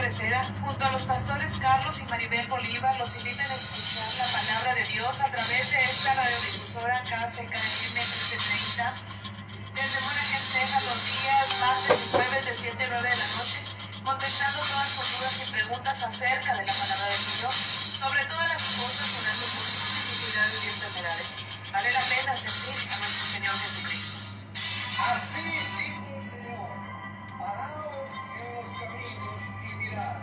Brecera, junto a los pastores Carlos y Maribel Bolívar, los invitan a escuchar la palabra de Dios a través de esta radiodifusora KCKM 1330, desde Monagas, Texas, los días martes y jueves de 7 a 9 de la noche, contestando todas sus dudas y preguntas acerca de la palabra del Señor, sobre todas las cosas, orando por sus necesidades y enfermedades. Vale la pena servir a nuestro Señor Jesucristo. Así dice el Señor: paraos en los caminos y mirad,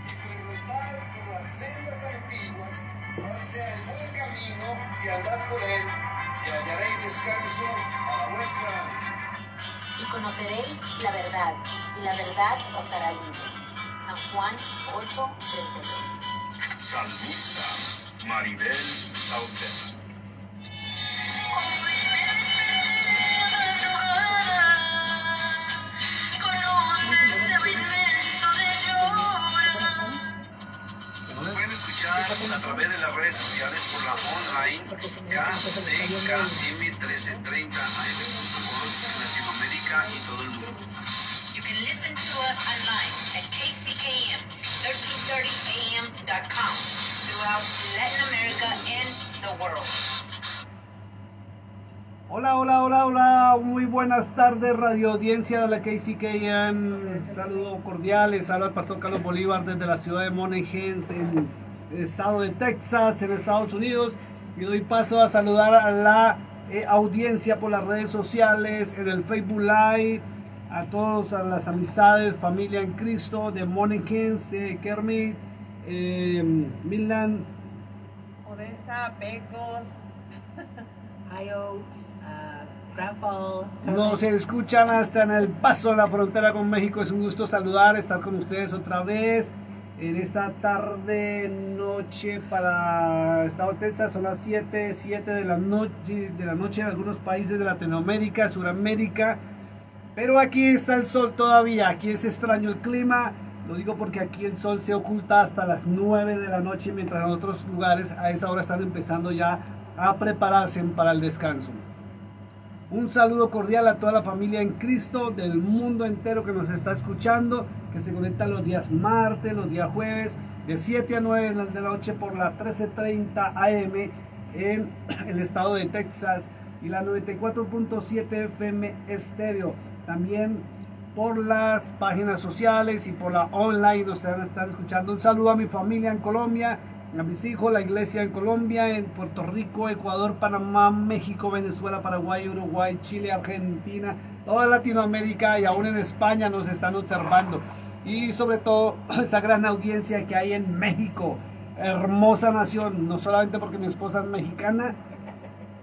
y preguntad por las sendas antiguas cuál sea el buen camino, y andad por él, y hallaréis descanso a vuestra alma. Y conoceréis la verdad, y la verdad os hará libre. San Juan 8:32. Salmista Maribel Sauceda. Nos pueden escuchar a través de las redes sociales por la online KCKM1330am.com en Latinoamérica y todo el mundo. You can listen to us online at kckm1330am.com throughout Latin America and the world. Hola, hola, hola, hola, muy buenas tardes, radio audiencia de la KCKM. Saludo cordial, les habla el pastor Carlos Bolívar desde la ciudad de Monagas, en el estado de Texas, en Estados Unidos. Y doy paso a saludar a la audiencia por las redes sociales, en el Facebook Live, a todas las amistades, familia en Cristo de Monagas, de Kermit, Midland, Odessa, Pecos, Iowa, Grand Falls. Nos escuchan hasta en El Paso, en la frontera con México. Es un gusto saludar, estar con ustedes otra vez en esta tarde, noche para Estado de Texas. Son las 7 de la noche en algunos países de Latinoamérica, Suramérica. Pero aquí está el sol todavía, aquí es extraño el clima. Lo digo porque aquí el sol se oculta hasta las 9 de la noche, mientras en otros lugares a esa hora están empezando ya a prepararse para el descanso. Un saludo cordial a toda la familia en Cristo del mundo entero que nos está escuchando, que se conecta los días martes, los días jueves, de 7 a 9 de la noche por la 1330 AM en el estado de Texas y la 94.7 FM estéreo. También por las páginas sociales y por la online nos están escuchando. Un saludo a mi familia en Colombia, a mis hijos, la iglesia en Colombia, en Puerto Rico, Ecuador, Panamá, México, Venezuela, Paraguay, Uruguay, Chile, Argentina, toda Latinoamérica y aún en España nos están observando. Y sobre todo esa gran audiencia que hay en México, hermosa nación, no solamente porque mi esposa es mexicana,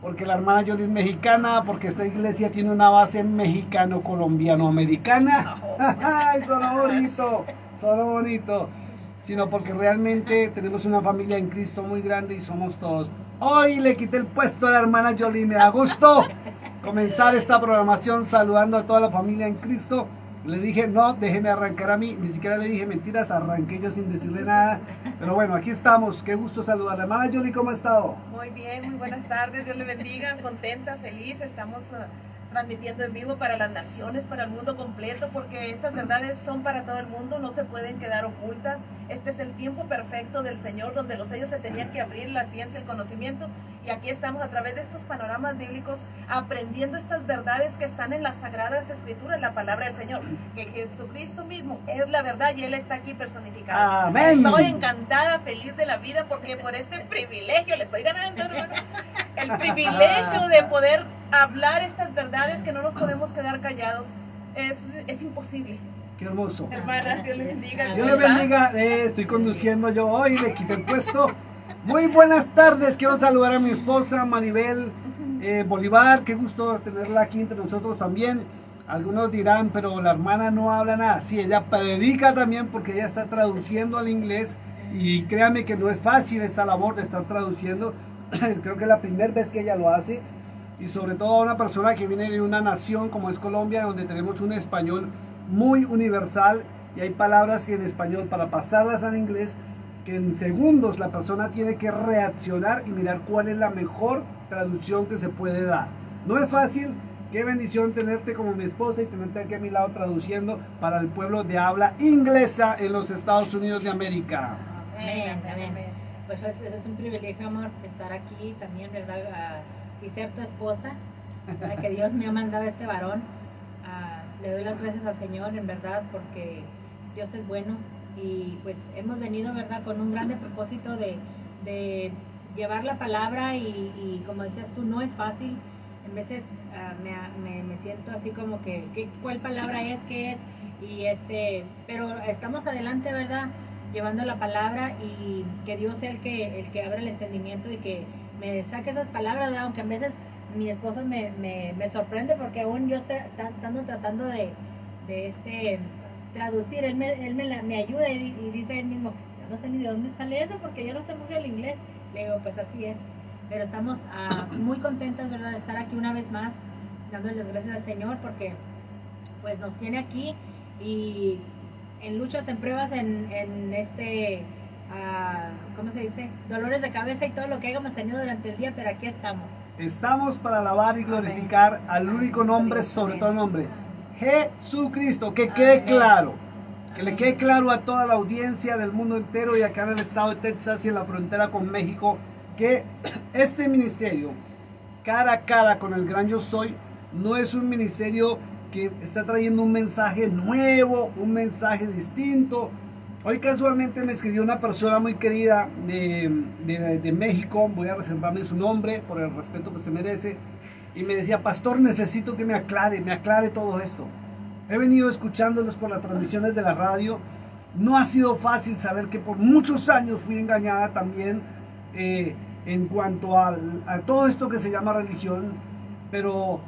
porque la hermana Yoli es mexicana, porque esta iglesia tiene una base mexicano-colombiano-americana. Solo bonito. Sino porque realmente tenemos una familia en Cristo muy grande y somos todos. Hoy le quité el puesto a la hermana Yoli, me da gusto comenzar esta programación saludando a toda la familia en Cristo. Le dije, no, déjeme arrancar a mí, ni siquiera le dije mentiras, arranqué yo sin decirle nada. Pero bueno, aquí estamos, qué gusto saludar. Hermana Yoli, ¿cómo ha estado? muy bien, muy buenas tardes, Dios le bendiga, contenta, feliz, estamos transmitiendo en vivo para las naciones, para el mundo completo, porque estas verdades son para todo el mundo, no se pueden quedar ocultas. Este es el tiempo perfecto del Señor, donde los sellos se tenían que abrir, la ciencia, el conocimiento, y aquí estamos a través de estos panoramas bíblicos aprendiendo estas verdades que están en las Sagradas Escrituras, la palabra del Señor, que Jesucristo mismo es la verdad y Él está aquí personificado. Amén. Estoy encantada, feliz de la vida, porque por este privilegio le estoy ganando, hermano, el privilegio de poder hablar estas verdades, que no nos podemos quedar callados, es imposible. Qué hermoso. Hermana, Dios le bendiga. Dios le bendiga, estoy conduciendo yo hoy, le quité el puesto. Muy buenas tardes, quiero saludar a mi esposa Maribel Bolívar, qué gusto tenerla aquí entre nosotros también. Algunos dirán, pero la hermana no habla nada. Sí, ella predica también porque ella está traduciendo al inglés y créanme que no es fácil esta labor de estar traduciendo. Creo que es la primera vez que ella lo hace, y sobre todo a una persona que viene de una nación como es Colombia, donde tenemos un español muy universal y hay palabras en español para pasarlas al inglés que en segundos la persona tiene que reaccionar y mirar cuál es la mejor traducción que se puede dar. No es fácil Qué bendición tenerte como mi esposa y tenerte aquí a mi lado traduciendo para el pueblo de habla inglesa en los Estados Unidos de América. Amén, amén. Pues es un privilegio, amor, estar aquí también, ¿verdad? Y ser tu esposa, para que Dios me ha mandado a este varón. Le doy las gracias al Señor, en verdad, porque Dios es bueno. Y pues hemos venido, ¿verdad?, con un grande propósito de llevar la palabra y como decías tú, no es fácil. En veces me siento así como que ¿cuál palabra es? ¿Qué es? Pero estamos adelante, ¿verdad?, llevando la palabra, y que Dios sea el que abra el entendimiento y que me saque esas palabras, ¿verdad? Aunque a veces mi esposo me sorprende, porque aún yo estando tratando de traducir, él me ayuda y dice él mismo, yo no sé ni de dónde sale eso porque yo no sé mucho el inglés. Le digo, pues así es. Pero estamos muy contentas, ¿verdad?, de estar aquí una vez más, dándoles gracias al Señor, porque pues nos tiene aquí y en luchas, en pruebas, ¿cómo se dice?, dolores de cabeza y todo lo que hayamos tenido durante el día, pero aquí estamos. Estamos para alabar y glorificar al único nombre, sobre todo nombre, Jesucristo. Que quede claro, que le quede claro a toda la audiencia del mundo entero y acá en el estado de Texas y en la frontera con México, que este ministerio, cara a cara con el gran yo soy, no es un ministerio que está trayendo un mensaje nuevo, un mensaje distinto. Hoy casualmente me escribió una persona muy querida de México, voy a reservarme su nombre por el respeto que se merece, y me decía, pastor, necesito que me aclare todo esto. He venido escuchándolos por las transmisiones de la radio. No ha sido fácil saber que por muchos años fui engañada también en cuanto a todo esto que se llama religión, pero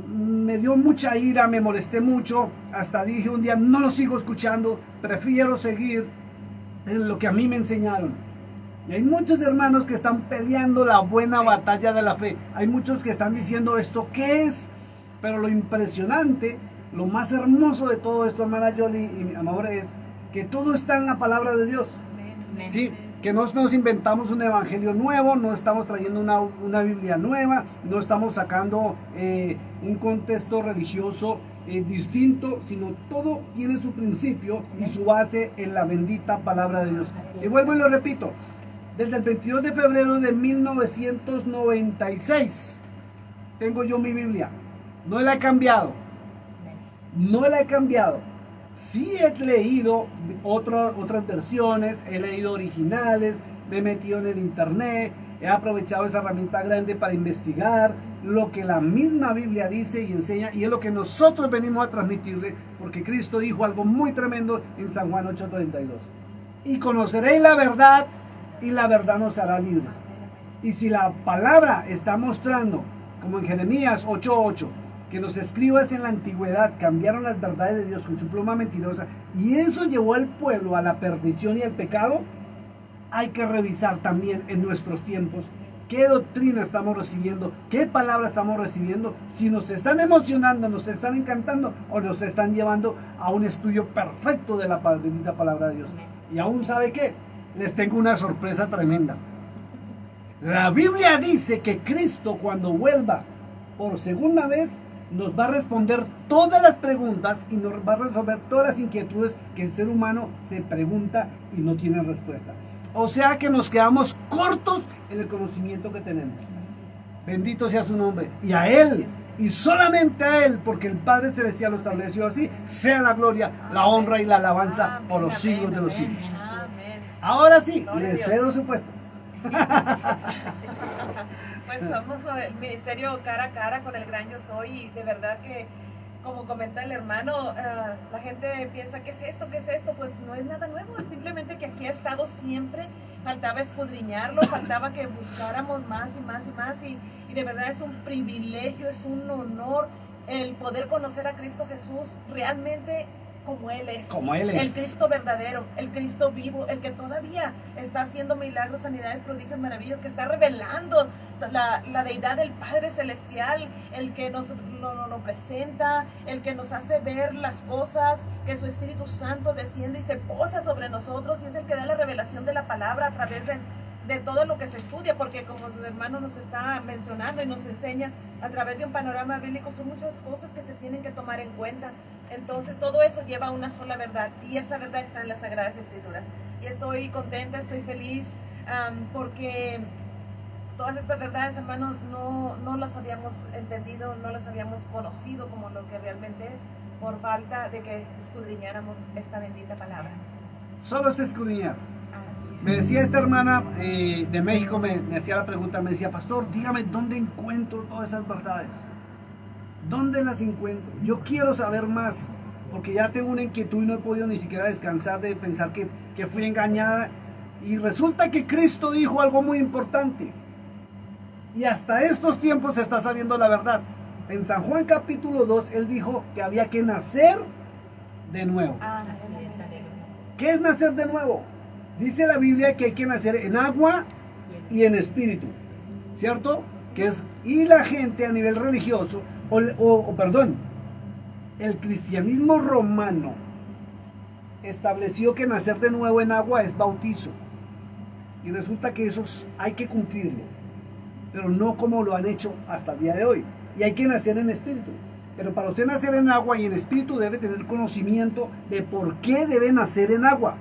me dio mucha ira, me molesté mucho, hasta dije un día, no lo sigo escuchando, prefiero seguir en lo que a mí me enseñaron. Y hay muchos hermanos que están peleando la buena batalla de la fe, hay muchos que están diciendo, ¿esto qué es? Pero lo impresionante, lo más hermoso de todo esto, hermana Yoli y mi amor, es que todo está en la palabra de Dios. Sí, que no nos inventamos un evangelio nuevo, no estamos trayendo una Biblia nueva, no estamos sacando un contexto religioso distinto, sino todo tiene su principio y su base en la bendita palabra de Dios. Y vuelvo y lo repito, desde el 22 de febrero de 1996 tengo yo mi Biblia, no la he cambiado, Sí he leído otras versiones, he leído originales, me he metido en el internet, he aprovechado esa herramienta grande para investigar lo que la misma Biblia dice y enseña, y es lo que nosotros venimos a transmitirle, porque Cristo dijo algo muy tremendo en San Juan 8:32. Y conoceréis la verdad, y la verdad nos hará libres. Y si la palabra está mostrando, como en Jeremías 8:8, que los escribas en la antigüedad cambiaron las verdades de Dios con su pluma mentirosa, y eso llevó al pueblo a la perdición y al pecado, hay que revisar también en nuestros tiempos qué doctrina estamos recibiendo, qué palabra estamos recibiendo, si nos están emocionando, nos están encantando o nos están llevando a un estudio perfecto de la bendita palabra de Dios. Y aún, ¿sabe qué? Les tengo una sorpresa tremenda. La Biblia dice que Cristo, cuando vuelva por segunda vez, nos va a responder todas las preguntas y nos va a resolver todas las inquietudes que el ser humano se pregunta y no tiene respuesta. O sea que nos quedamos cortos en el conocimiento que tenemos. Bendito sea su nombre. Y a Él, y solamente a Él, porque el Padre Celestial lo estableció así, sea la gloria, la honra y la alabanza por los siglos de los siglos. Ahora sí, le cedo su puesto. Pues somos el ministerio cara a cara con el gran yo soy, y de verdad que, como comenta el hermano, la gente piensa, ¿qué es esto? Pues no es nada nuevo, es simplemente que aquí ha estado siempre, faltaba escudriñarlo, faltaba que buscáramos más y más y más, y de verdad es un privilegio, es un honor el poder conocer a Cristo Jesús realmente como Él es. El Cristo verdadero, el Cristo vivo, el que todavía está haciendo milagros, sanidades, prodigios, maravillas, que está revelando la deidad del Padre Celestial, el que nos presenta, el que nos hace ver las cosas, que su Espíritu Santo desciende y se posa sobre nosotros, y es el que da la revelación de la palabra a través de todo lo que se estudia, porque como su hermano nos está mencionando y nos enseña a través de un panorama bíblico, son muchas cosas que se tienen que tomar en cuenta. Entonces todo eso lleva a una sola verdad, y esa verdad está en las Sagradas Escrituras. Y estoy contenta, estoy feliz, porque todas estas verdades, hermano, no las habíamos entendido, no las habíamos conocido como lo que realmente es, por falta de que escudriñáramos esta bendita palabra. Solo es escudriñar. Así es. Me decía esta hermana de México, me hacía la pregunta, me decía, pastor, dígame dónde encuentro todas esas verdades. ¿Dónde las encuentro? Yo quiero saber más, porque ya tengo una inquietud y no he podido ni siquiera descansar de pensar que fui engañada. Y resulta que Cristo dijo algo muy importante. Y hasta estos tiempos se está sabiendo la verdad. En San Juan capítulo 2, Él dijo que había que nacer de nuevo. Así es, aleluya. ¿Qué es nacer de nuevo? Dice la Biblia que hay que nacer en agua y en espíritu, ¿cierto? Y la gente a nivel religioso, el cristianismo romano estableció que nacer de nuevo en agua es bautizo. Y resulta que eso hay que cumplirlo, pero no como lo han hecho hasta el día de hoy. Y hay que nacer en espíritu. Pero para usted nacer en agua y en espíritu debe tener conocimiento de por qué debe nacer en agua.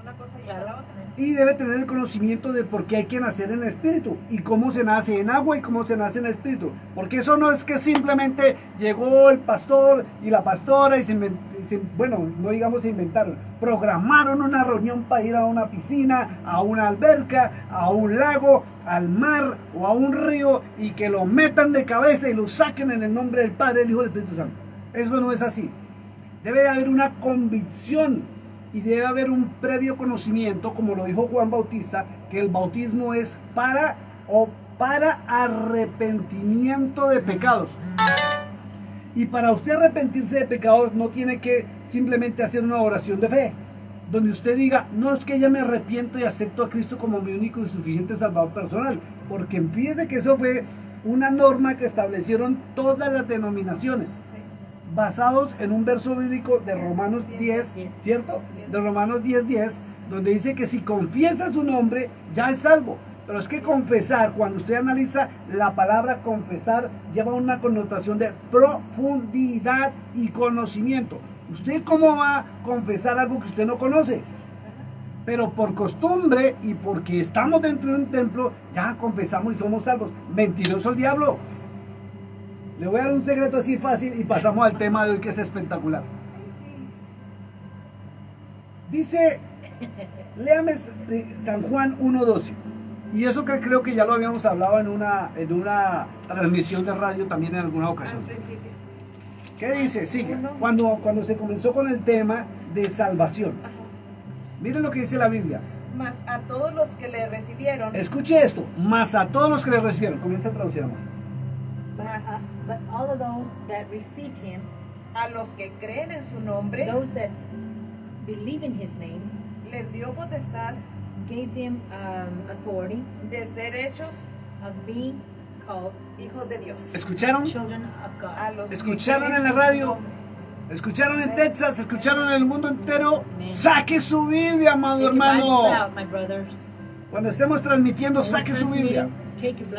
Una cosa lleva a la otra. Y debe tener el conocimiento de por qué hay que nacer en espíritu y cómo se nace en agua y cómo se nace en espíritu. Porque eso no es que simplemente llegó el pastor y la pastora y se inventaron, programaron una reunión para ir a una piscina, a una alberca, a un lago, al mar o a un río y que lo metan de cabeza y lo saquen en el nombre del Padre, del Hijo y del Espíritu Santo. Eso no es así. Debe de haber una convicción. Y debe haber un previo conocimiento, como lo dijo Juan Bautista, que el bautismo es para arrepentimiento de pecados. Y para usted arrepentirse de pecados no tiene que simplemente hacer una oración de fe, donde usted diga, no es que ya me arrepiento y acepto a Cristo como mi único y suficiente Salvador personal, porque fíjese que eso fue una norma que establecieron todas las denominaciones, basados en un verso bíblico de Romanos 10, ¿cierto? De Romanos 10:10, donde dice que si confiesa su nombre, ya es salvo. Pero es que confesar, cuando usted analiza la palabra confesar, lleva una connotación de profundidad y conocimiento. ¿Usted cómo va a confesar algo que usted no conoce? Pero por costumbre y porque estamos dentro de un templo, ya confesamos y somos salvos. Mentiroso el diablo. Le voy a dar un secreto así fácil y pasamos al tema de hoy, que es espectacular. Dice, léame San Juan 1:12. Y eso que creo que ya lo habíamos hablado en una transmisión de radio también en alguna ocasión. ¿Qué dice? Sigue. Cuando se comenzó con el tema de salvación. Miren lo que dice la Biblia. Mas a todos los que le recibieron. Escuche esto. Mas a todos los que le recibieron. Comienza a traducir, amor. But all of those that received him, A los que creen en su nombre, those that believe in his name, les dio potestad gave them authority de ser hechos of being called hijos de Dios. ¿Escucharon? children of A God. los que ¿Escucharon creen en la en su radio? nombre. ¿Escucharon en Texas? ¿Escucharon en el mundo entero? Amén. Saque su Biblia, amado Take your hermano. Bibles out, my brothers. Cuando estemos transmitiendo, When we're saque su Biblia. transmitting, take your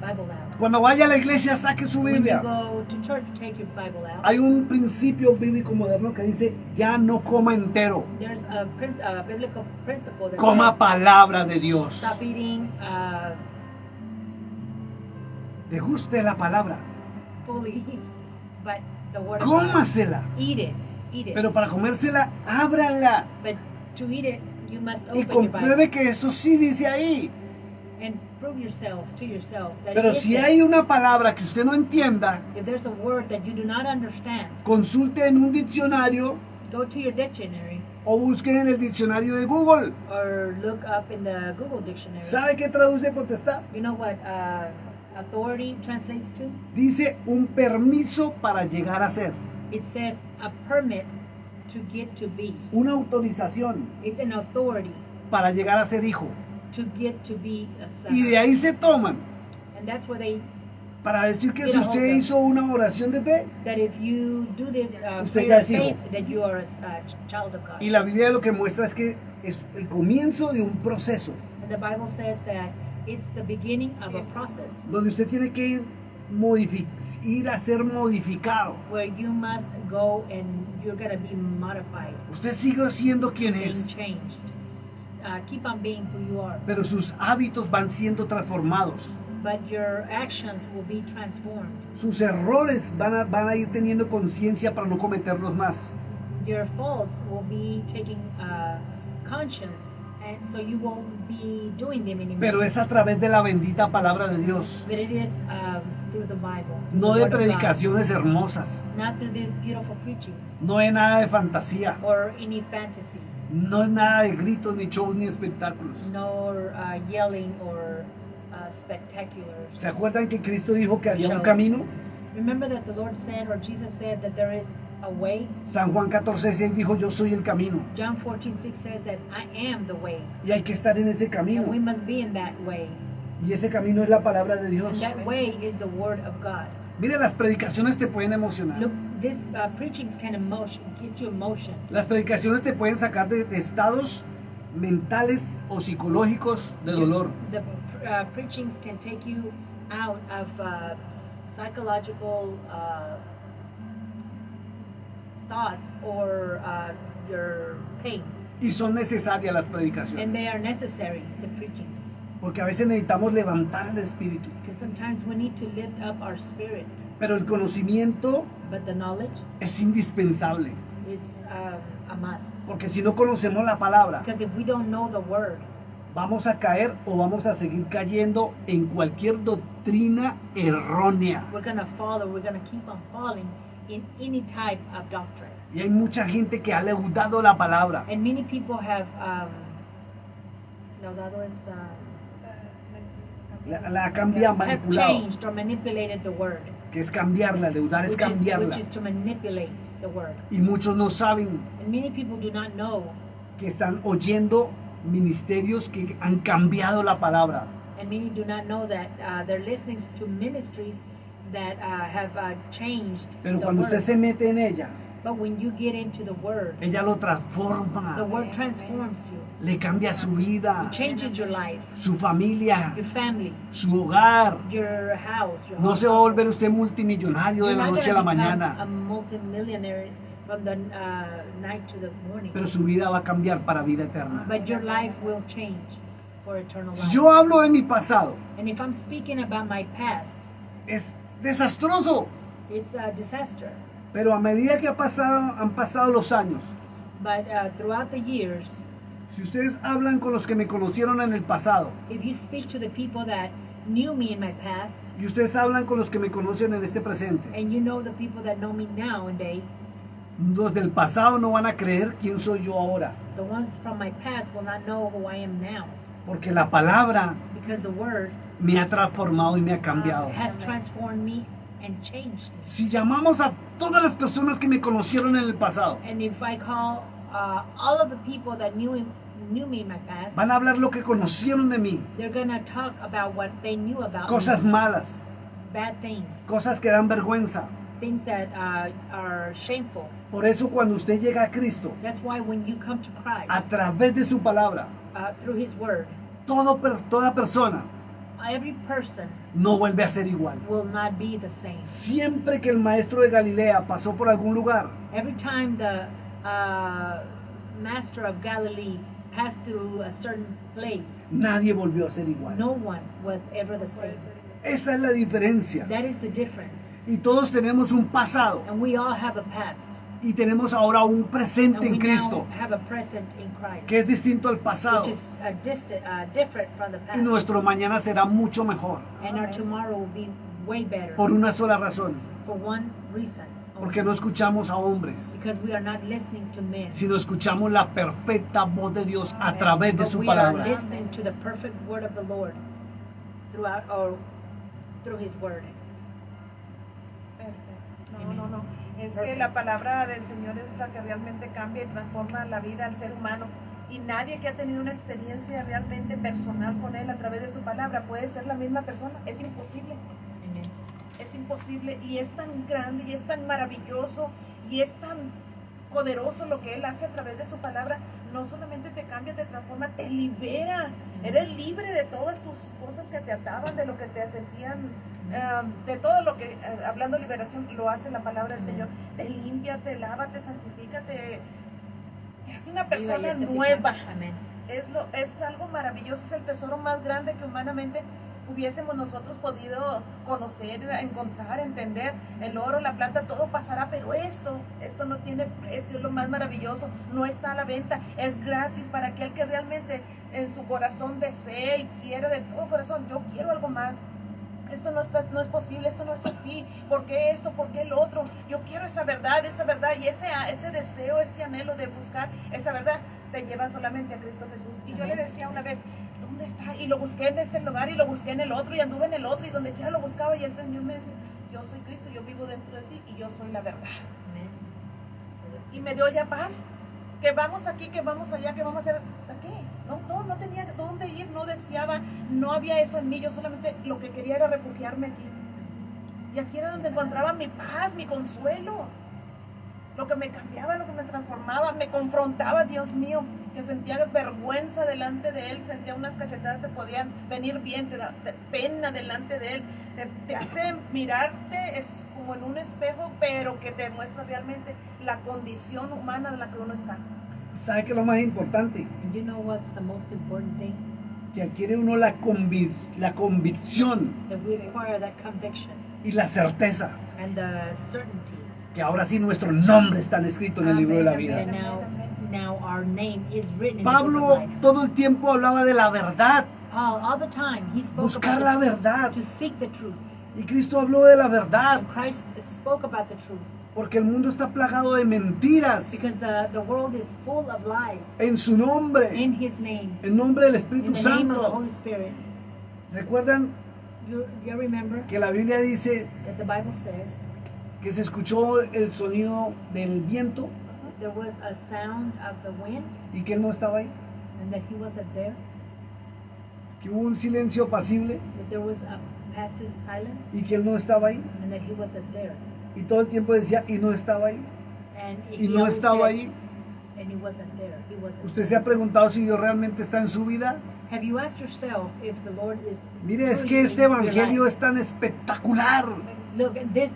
Bible out. Cuando vaya a la iglesia, saque su When you Biblia. go to church, take your Bible out. Hay un principio bíblico moderno que dice, ya no coma entero, There's a biblical principle that coma says, palabra de Dios. stop eating Deguste la palabra, fully, but the word of God. cómasela. Eat it, eat it. Pero para comérsela, ábrala But to eat it, you must y open your Bible compruebe que eso sí dice ahí. and prove yourself to yourself that Pero it is si there. hay una palabra que usted no entienda, If there's a word that you do not understand, consulte en un diccionario go to your dictionary o busque en el diccionario de Google. or look up in the Google dictionary. ¿Sabe qué traduce potestad? You know what authority translates to? Dice un permiso para llegar a ser, It says a permit to get to be. una autorización It's an authority para llegar a ser hijo. to get to be a son. Y de ahí se toman And that's where they, para decir que Get si a usted hold of. hizo una oración de fe, that if you do this Usted prayer ya of es hijo. faith, that you are a child of God. y la Biblia lo que muestra es que es el comienzo de un proceso. The Bible says that it's the beginning of a process donde usted tiene que ir a ser modificado. where you must go and you're going to be modified, Usted sigue siendo quien being es, changed. Keep on being who you are, pero sus hábitos van siendo transformados. but your actions will be transformed. Sus errores van a ir teniendo conciencia para no cometerlos más. Your faults will be taking conscience, and so you won't be doing them anymore. Pero es a través de la bendita palabra de Dios, But it is through the Bible, no the de Word of God. predicaciones hermosas, Not through these beautiful preachings no de nada de fantasía, or any fantasy, no es nada de gritos, ni shows, ni espectáculos. nor yelling or spectaculars. ¿Se acuerdan que Cristo dijo que había un camino? Remember that the Lord said, or Jesus said, that there is a way. San Juan 14:6 dijo, yo soy el camino. John 14:6 says that I am the way, Y hay que estar en ese and camino. we must be in that way. Y ese camino es la palabra de And Dios. that way is the Word of God. Mire, las predicaciones te pueden emocionar. Look, these preachings can get you emotion. Las predicaciones te pueden sacar de estados mentales o psicológicos de dolor. The preachings can take you out of psychological thoughts or your pain, Y son necesarias las and predicaciones. they are necessary, the preachings, Porque a veces necesitamos levantar el espíritu. because sometimes we need to lift up our spirit, Pero el conocimiento but the knowledge, es indispensable. it's a must, Porque si no conocemos la palabra, because if we don't know the Word, vamos a caer o vamos a seguir cayendo en cualquier doctrina errónea. we're going to fall, or we're going to keep on falling in any type of doctrine. Y hay mucha gente que ha leudado la palabra. And many people have laudado es, La cambia, have manipulado. changed or manipulated the Word, Que es cambiarla, leudar es cambiarla. which is to manipulate the Word. Y muchos no saben And many people do not know, que están oyendo ministerios que han cambiado la palabra. and many do not know that they're listening to ministries that have changed Pero the cuando usted Word. se mete en ella, But when you get into the Word, ella lo the transforma, Word transforms you. le cambia su vida, It changes your life, su familia, your family, su hogar. your house, your No home. se va a volver usted multimillonario de You're la not noche a gonna la become mañana, a multimillionaire from the night to the morning. pero su vida va a cambiar para vida eterna. But your life will change for eternal Si life. yo hablo de mi pasado, And if I'm speaking about my past, es desastroso, it's a disaster. pero a medida que han pasado los años, But throughout the years, si ustedes hablan con los que me conocieron en el pasado, if you speak to the people that knew me in my past, y ustedes hablan con los que me conocen en este presente, and you know the people that know me now and day, los del pasado no van a creer quién soy yo ahora, the ones from my past will not know who I am now, porque la palabra because the Word me ha transformado y me ha cambiado. has transformed me and changed me. Si llamamos a todas las personas que me conocieron en el pasado, And if I call all of the people that knew me in my past, van a hablar lo que conocieron de mí, they're gonna talk about what they knew about cosas me, malas, bad things, cosas que dan vergüenza. things that are shameful. Por eso cuando usted llega a Cristo, That's why when you come to Christ, a través de su palabra, through His Word, toda persona every person no vuelve a ser igual. will not be the same. Siempre que el maestro de Galilea pasó por algún lugar, Every time the Master of Galilee passed through a certain place, nadie volvió a ser igual. no one was ever the same. Esa es la diferencia. That is the difference. Y todos tenemos un pasado And we all have a past. y tenemos ahora un presente And we en Cristo now have a present in Christ, que es distinto al pasado, which is different from the y past. nuestro mañana será mucho mejor And our tomorrow will be way better por una sola razón, for one reason. porque no escuchamos a hombres, Because we are not listening to men, sino escuchamos la perfecta voz de Dios a través de but su we are palabra. listening to the perfect word of the Lord through His Word. Perfecto. No. Es que la palabra del Señor es la que realmente cambia y transforma la vida al ser humano. Y nadie que ha tenido una experiencia realmente personal con Él a través de su palabra puede ser la misma persona. Es imposible. Amen. Es imposible. Y es tan grande y es tan maravilloso y es tan poderoso lo que Él hace a través de su palabra. No solamente te cambia cambia, te transforma, te libera. Eres libre de todas tus cosas que te ataban, de lo que te sentían, de todo lo que, hablando de liberación, lo hace la palabra del Señor. Te limpia, te lava, te santifica, te hace una persona nueva. Amén. Es algo maravilloso, es el tesoro más grande que humanamente hubiésemos nosotros podido conocer, encontrar, entender. El oro, la plata, todo pasará, pero esto no tiene precio, es lo más maravilloso, no está a la venta, es gratis para aquel que realmente en su corazón desea y quiere de todo corazón. Yo quiero algo más. Esto no es posible, esto no es así. ¿Por qué esto? ¿Por qué el otro? Yo quiero esa verdad y ese deseo, este anhelo de buscar esa verdad te lleva solamente a Cristo Jesús. Y yo le decía una vez, ¿dónde está? Y lo busqué en este lugar y lo busqué en el otro y anduve en el otro y donde quiera lo buscaba y el Señor me decía, yo soy Cristo, yo vivo dentro de ti y yo soy la verdad. Amén. Y me dio ya paz, que vamos aquí, que vamos allá, que vamos a hacer, ¿a qué? No tenía dónde ir, no deseaba, no había eso en mí, yo solamente lo que quería era refugiarme aquí. Y aquí era donde encontraba mi paz, mi consuelo, lo que me cambiaba, lo que me transformaba, me confrontaba, Dios mío, que sentía vergüenza delante de Él, sentía unas cachetadas que podían venir bien, te da pena delante de Él, te hace mirarte, es como en un espejo, pero que te muestra realmente la condición humana de la que uno está. ¿Sabe qué es lo más importante? And you know what's the most important thing? Que adquiere uno la convicción That we acquire that conviction y la certeza and the certainty. que ahora sí nuestro nombre está escrito en el libro de la vida. And now our name is written in the book Pablo of life. todo el tiempo hablaba de la verdad, Paul, all the time, he spoke buscar about la the truth, verdad. to seek the truth. Y Cristo habló de la verdad, And Christ spoke about the truth porque el mundo está plagado de mentiras because the world is full of lies en su nombre, in His name, en nombre del in Espíritu the name of the Santo. Holy Spirit. ¿Recuerdan You remember que la Biblia dice that the Bible says que se escuchó el sonido del viento there was a sound of the wind y que Él no estaba ahí? and that He wasn't there, Que hubo un silencio apacible that there was a passive silence y que Él no estaba ahí. and that He wasn't there. Y todo el tiempo decía, y no estaba ahí, And y he no always estaba said, ahí. and He wasn't there. He wasn't ¿Usted se there. ha preguntado si Dios realmente está en su vida? Have you asked yourself if the Lord is Mire, es truly que in este your evangelio life? es tan espectacular Look, this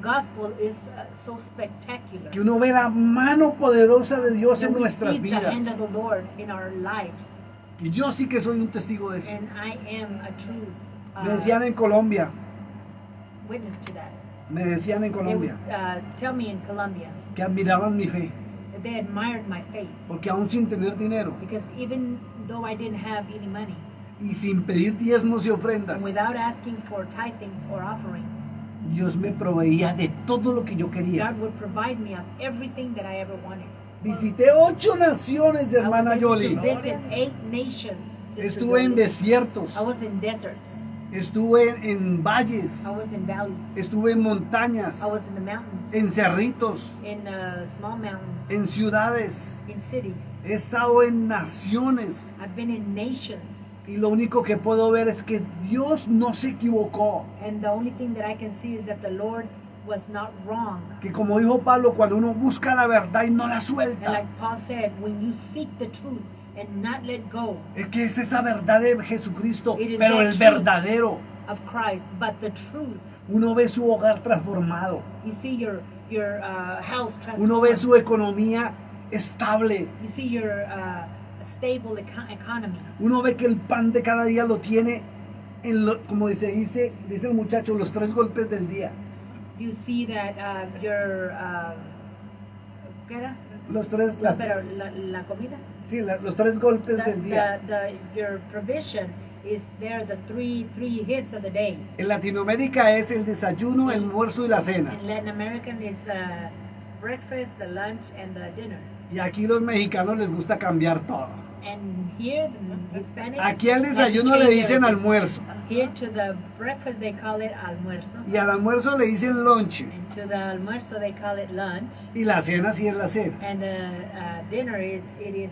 gospel is so spectacular. que uno ve la mano poderosa de Dios That en we nuestras see the hand vidas. of the Lord in our lives. Y yo sí que soy un testigo de eso. And I am a true Me decían en Colombia, witness to that. me decían en They would Colombia tell me in Colombia que admiraban mi fe, that they admired my faith porque aún sin tener dinero because even though I didn't have any money y sin pedir diezmos y ofrendas, and without asking for tithings or offerings, Dios me proveía de todo lo que yo quería. God would provide me of everything that I ever wanted. Visité 8 naciones, I was hermana able Yoli. to visit 8 nations. Sister Estuve en Yoli. desiertos, I was in deserts. estuve en valles, I was in valleys. estuve en montañas, I was in the mountains. en cerritos, In small mountains. en ciudades. In cities. He estado en naciones I've been in nations. y lo único que puedo ver es que Dios no se equivocó. And the only thing that I can see is that the Lord was not wrong. Que como dijo Pablo, cuando uno busca la verdad y no la And suelta, like Paul said, when you seek the truth and not let go es que es esa verdad de Jesucristo, It is pero that el truth. verdadero. of Christ, but the truth, Uno ve su hogar transformado, you see your house uno ve transformed. su economía estable, You see your stable economy. uno ve que el pan de cada día lo tiene, como dice el muchacho, los 3 golpes del día. You see that your ¿qué era? Los 3, Pero la comida. sí, los 3 golpes del día. Your provision is there, the three hits of the day. En Latinoamérica es el desayuno, el almuerzo y la cena. In Latin American is the breakfast, the lunch, and the dinner. Y aquí los mexicanos les gusta cambiar todo. And here, the Hispanics, Aquí al like to desayuno le change dicen everything. almuerzo. Here to the breakfast they call it almuerzo. Y al almuerzo le dicen lunch. And to the almuerzo they call it lunch. Y la cena sí es la cena. And dinner, it is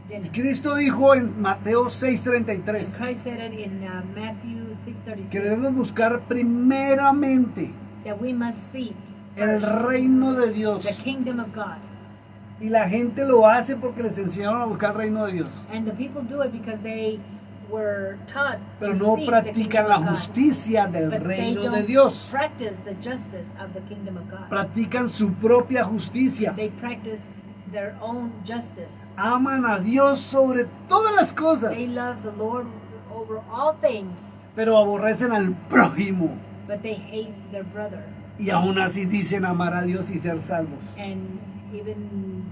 dinner. Cristo dijo en Mateo And 6:33 Christ said it in Matthew que 6:36 debemos buscar primeramente that we must seek el first reino de the Dios kingdom of God Y la gente lo hace porque les enseñaron a buscar el reino de Dios. And the people do it because they were taught Pero to no seek the practican kingdom la of God. justicia del But they reino de don't Dios. practice the justice of the kingdom of God. Practican su propia justicia. They practice their own justice. Aman a Dios sobre todas las cosas, They love the Lord over all things, pero aborrecen al prójimo. but they hate their brother. Y aún así dicen amar a Dios y ser salvos. And even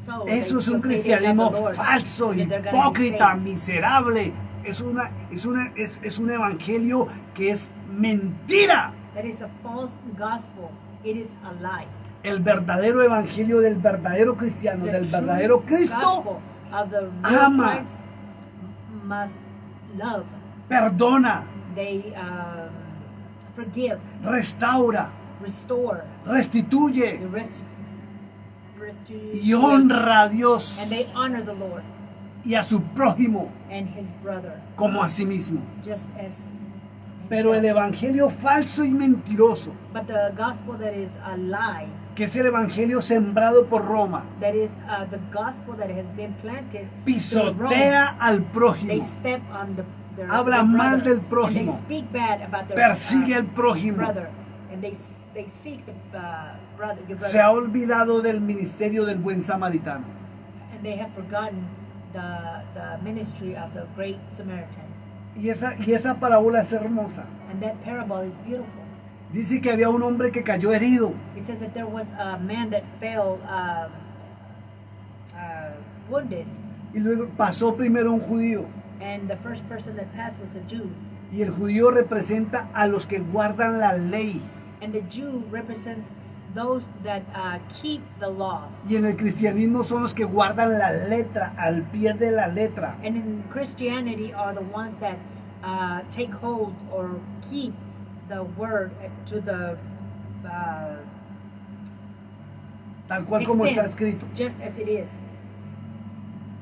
so, Eso es they un still say they love cristianismo the Lord, falso, that they're gonna be hipócrita, saved. miserable. Es un evangelio que es mentira. That is a false gospel. It is a lie. El verdadero evangelio del verdadero cristiano, The del true verdadero Cristo, gospel of the real ama. Christ must love. perdona, They forgive, restaura, restore, restituye they y honra a Dios and they honor the Lord y a su prójimo and his brother, como a sí mismo. just as Pero el himself. evangelio falso y mentiroso, But the gospel that is a lie, que es el evangelio sembrado por Roma, that is the gospel that has been planted through Rome, pisotea al they prójimo, step on their habla their mal brother, del prójimo, and they speak bad about their persigue al prójimo. brother, and they seek the brother, your brother, Se ha olvidado del ministerio del buen samaritano. and they have forgotten the ministry of the great Samaritan. Y esa parábola es hermosa. And that parable is beautiful. Dice que había un hombre que cayó herido It says that there was a man that fell wounded, y luego pasó primero un judío. and the first person that passed was a Jew. Y el judío representa a los que guardan la ley. And the Jew represents those that keep the laws. Y en el cristianismo son los que guardan la letra, al pie de la letra. And in Christianity are the ones that take hold or keep the word to the Tal cual como está extent, escrito. just as it is.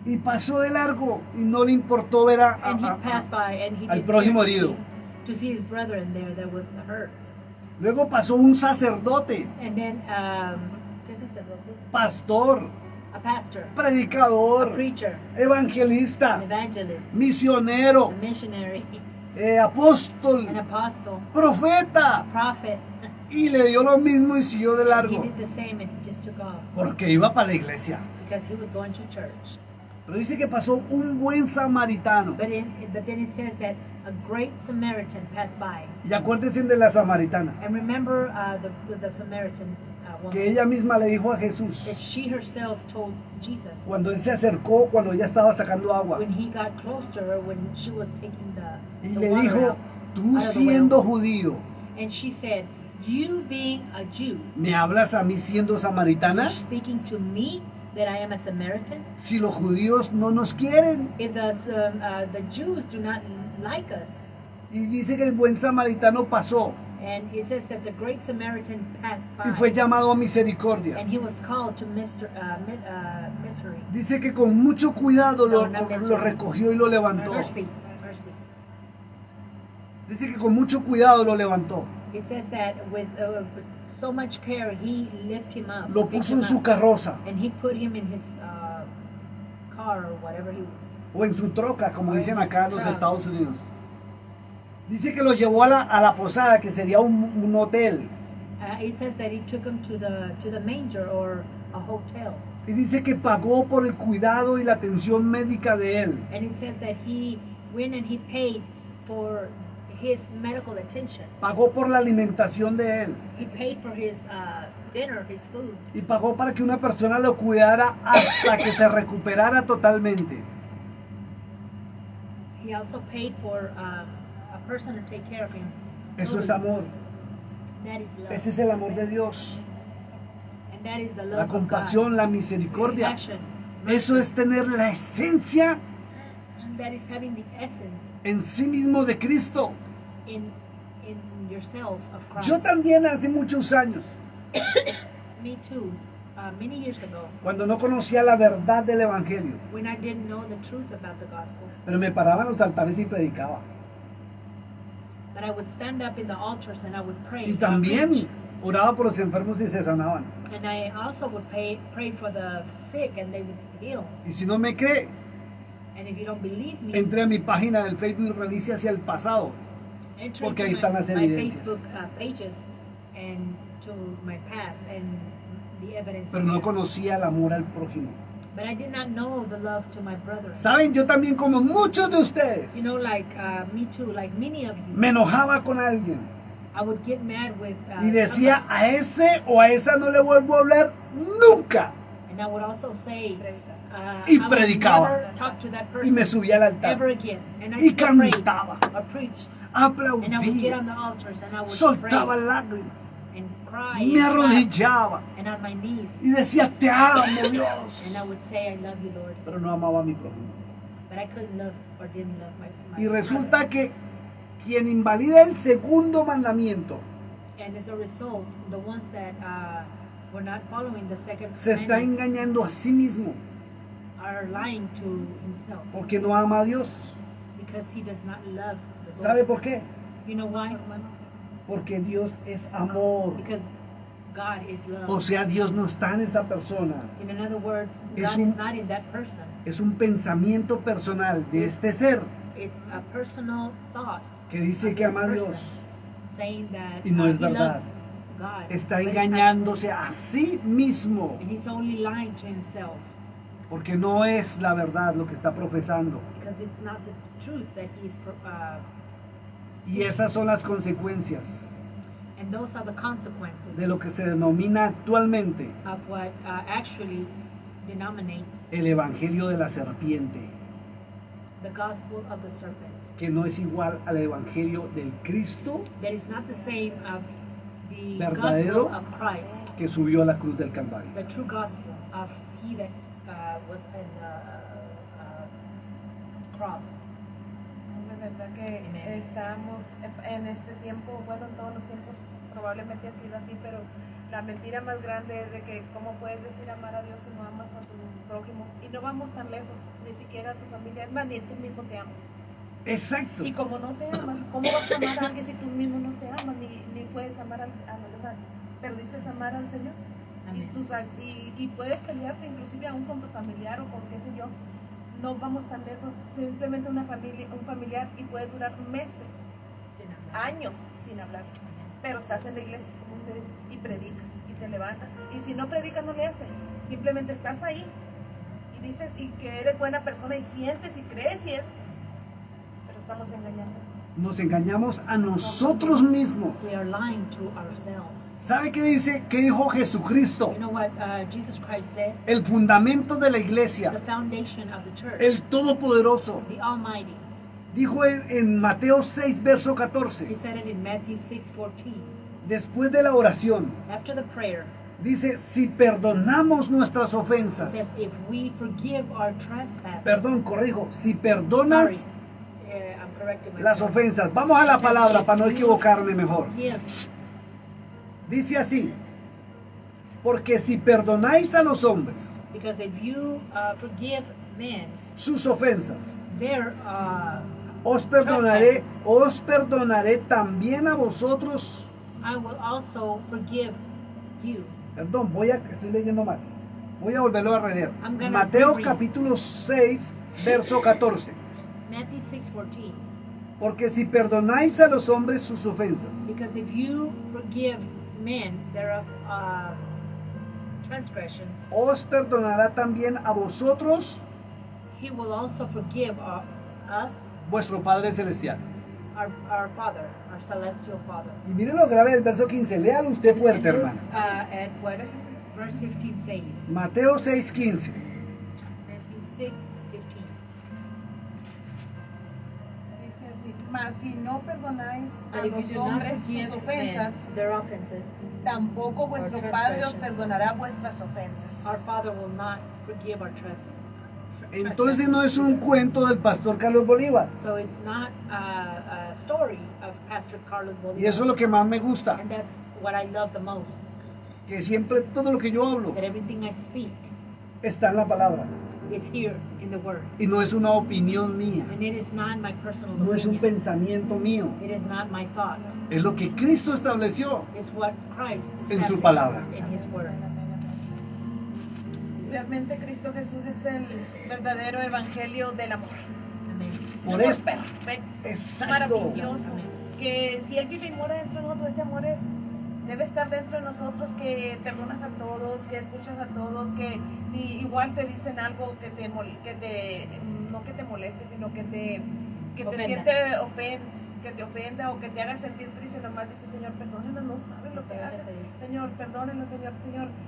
Y pasó de largo y no le importó ver And he passed by and he al didn't prójimo care herido. to see his brethren there that was hurt. Luego pasó un sacerdote, And then, ¿qué es eso? pastor, A pastor, a predicador, preacher, evangelista, an evangelist, misionero, a missionary, apóstol, an apostle, profeta. a prophet. Y le dio lo mismo y siguió de He largo. did the same and he just took off Porque iba para la iglesia. because he was going to church. Pero dice que pasó un buen samaritano. But then it says that a great Samaritan passed by. Y acuérdense de la samaritana. And remember the Samaritan woman. Que ella misma le dijo a That Jesús. she herself told Jesus Cuando él se acercó, cuando ella estaba sacando agua. when he got close to her, when she was taking Y the le water dijo, out, tú out of the siendo well. judío, And she said, you being a Jew, ¿me hablas a mí siendo samaritana? you're speaking to me that I am a Samaritan? Si los judíos no nos quieren. If the Jews do not like us. Y dice que el buen samaritano pasó And it says that the great Samaritan passed y fue by. llamado a misericordia. And he was called to misery. Dice que con mucho cuidado No, lo misery. recogió y lo levantó. Mercy. Dice que con mucho cuidado lo levantó. It says that with so much care he lifted him up. Lo picked puso him en su up, carroza and he put him in his car or whatever he was. o en su troca, como O en dicen su acá en los truck. Estados Unidos. Dice que lo llevó a la posada, que sería un hotel. It says that he took him to the manger or a hotel. Y dice que pagó por el cuidado y la atención médica de él. And it says that he went and he paid for his medical attention. Pagó por la alimentación de él. He paid for his dinner, his food. Y pagó para que una persona lo cuidara hasta que se recuperara totalmente. He also paid for a person to take care of him. Eso es amor. That is love. Ese es el amor de Dios. And that is the love La of compasión, God. la misericordia. Compassion, Eso es tener la esencia and that is having the essence en sí mismo de Cristo. in yourself of Christ. Yo también hace muchos años, Me too. Many years ago, cuando no conocía la verdad del Evangelio, when I didn't know the truth about the gospel, pero me paraba en los altares y predicaba. but I would stand up in the altars and I would pray. Y and I would también preach. Oraba por los enfermos y se sanaban. And I also would pray for the sick and they would heal. Y si no me cree, And if you don't believe me, entre a mi página del Facebook y revise hacia el pasado. enter porque ahí into están las my evidencias. Facebook pages and to my past and the evidence. Pero no conocía el amor al prójimo. But I did not know the love to my brother. Saben, yo también, como muchos de ustedes, You know, like me too, like many of you. me enojaba con alguien I would get mad with y decía, a ese o a esa no le vuelvo a hablar nunca. and I would also say, Y I would predicaba. never talk to that Y me person subía al ever altar again. And I y still prayed cantaba, or preached, and I would get aplaudía, on the altars and I would soltaba pray lágrimas, and cry me and clap arrodillaba and on my knees, y decía, te amo, Dios. and I would say, I love you, Lord. Pero no amaba a mi prójimo. But I couldn't love or didn't love my Y brother. resulta que quien invalida el segundo mandamiento And as a result, the ones that were not following the second se está commandment engañando a sí mismo are lying to himself porque no ama a Dios. because he does not love the Lord. ¿Sabe por qué? You know why? Porque Dios es amor. Because God is love. O sea, Dios no está en esa persona. In other words, Es God un- is not in that person. Es un pensamiento personal de este ser It's a personal thought que dice of que this ama a person Dios. saying that Y no es he verdad. loves God. Está But it's engañándose a sí mismo not- and he's only lying to himself porque no es la verdad lo que está profesando. because it's not the truth that he's Y esas son las consecuencias and those are the consequences de lo que se denomina actualmente of what actually denominates el evangelio de la serpiente, the gospel of the serpent. que no es igual al evangelio del Cristo That is not the same of the Verdadero. gospel of Christ, que subió a la cruz del Calvario. the true gospel of he that was in the cross. De verdad que Amén. estamos en este tiempo, bueno, en todos los tiempos probablemente ha sido así, pero la mentira más grande es de que cómo puedes decir amar a Dios si no amas a tu prójimo. Y no vamos tan lejos, ni siquiera a tu familia, es más, ni tú mismo te amas. Exacto. Y como no te amas, ¿cómo vas a amar a alguien si tú mismo no te amas, ni puedes amar a los demás? Pero dices amar al Señor. Y, Amén. y puedes pelearte inclusive aún con tu familiar o con qué sé yo. No vamos tan lejos, simplemente una familia, un familiar y puedes durar meses, Sin hablar. años sin hablar. Pero estás en la iglesia como ustedes y predicas y te levantas. Y si no predicas no le haces, simplemente estás ahí y dices y que eres buena persona y sientes y crees y es, pero estamos engañando. Nos engañamos a nosotros mismos. We are lying to ourselves. ¿Sabe qué dice? ¿Qué dijo Jesucristo? You know what Jesus Christ said? El fundamento de la The iglesia, foundation of the church, el Todopoderoso, the Almighty. dijo en Mateo 6, verso He 14, said it in Matthew 6:14. después de la oración, After the prayer, dice, si perdonamos nuestras it ofensas, says, if we forgive our trespasses. perdón, corrijo, si Sorry, perdonas I'm correcting myself. las ofensas, vamos a la palabra para no equivocarme mejor. Forgive. Dice así, porque si perdonáis a los hombres Because if you forgive men sus ofensas, their os perdonaré también a vosotros. I will also forgive you. Perdón, estoy leyendo mal. Voy a volverlo a leer. I'm gonna Mateo reread. capítulo 6, verso 14. Matthew 6:14. Porque si perdonáis a los hombres sus ofensas, Because if you forgive men their transgressions, os perdonará también a vosotros he will also forgive us, vuestro Padre Celestial. our Father, our celestial Father. Y miren lo grave del verso 15. Léalo usted fuerte, And look, hermano. at what verse 15 says. Mateo 6, 15. Matthew 6:15. Dice así, mas si no perdonáis a But if los you do not hombres forgive sus ofensas, men their offenses, tampoco vuestro or Padre os transgressions, perdonará vuestras ofensas. our Father will not forgive our trespasses. Entonces no es un cuento del pastor Carlos Bolívar. So it's not a story of Pastor Carlos Bolívar. Y eso es lo que más me gusta. And that's what I love the most. Que siempre todo lo que yo hablo That everything I speak está en la palabra. It's here in the Word. Y no es una opinión mía. And it is not my personal No es un opinion. pensamiento mío. It is not my thought. Es lo que Cristo estableció. It's what Christ En su established palabra. in His Word. Realmente Cristo Jesús es el verdadero evangelio del amor. Amén. Por Un amor eso. perfecto, Exacto. maravilloso. Que si Él vive y mora dentro de nosotros, ese amor debe estar dentro de nosotros, que perdonas a todos, que escuchas a todos, que si igual te dicen algo no que te moleste, sino que te Ofenda. que te ofenda o que te haga sentir triste, nomás dice, Señor, perdónenos, no saben lo que hacen. Señor, perdónenos, Señor,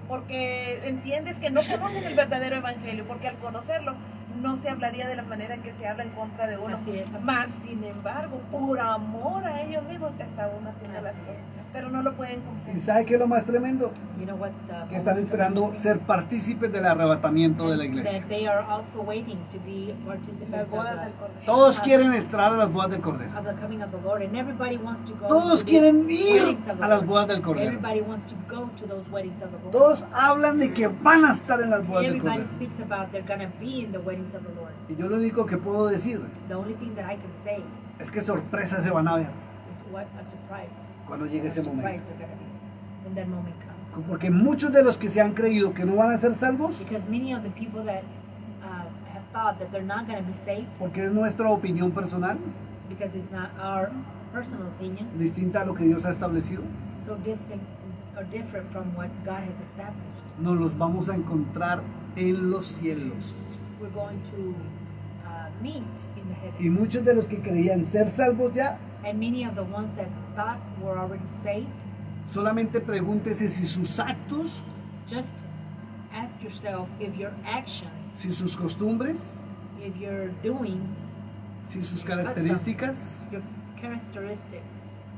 porque entiendes que no conocen el verdadero evangelio, porque al conocerlo no se hablaría de la manera en que se habla en contra de uno. Así es. Más, sin embargo, por amor a ellos mismos, está uno haciendo las Así cosas, es. pero no lo pueden ¿Y cumplir. sabe qué es lo más tremendo? You know what's the Que están most esperando tremendous ser partícipes del arrebatamiento de la thing? iglesia. That they are also waiting to be Las participants bodas del of Cordero. Todos quieren entrar a las bodas del Cordero. the coming of the Lord, and everybody wants to go. Todos to quieren these ir weddings of the a las Lord. bodas del Cordero. Everybody wants to go to those weddings of the Lord. Todos hablan de que van a estar en las bodas del Everybody Cordero. speaks about they're gonna be in the weddings of the Lord. Y yo lo único que puedo decir The only thing that I can say es que sorpresas se van a ver is what a surprise. cuando llegue ese Surprise momento. are gonna be when that moment comes. Porque muchos de los que se han creído que no van a ser salvos, Because many of the people that have thought that they're not gonna be saved porque es nuestra opinión personal, because it's not our personal opinion, distinta a lo que Dios ha establecido, so distinct or different from what God has established. nos los vamos a encontrar en los cielos. We're going to meet in the heavens. Y muchos de los que creían ser salvos ya, And many of the ones that thought were already saved, solamente pregúntese si sus actos, just ask yourself if your actions, si sus costumbres, if your doings, si sus características your characteristics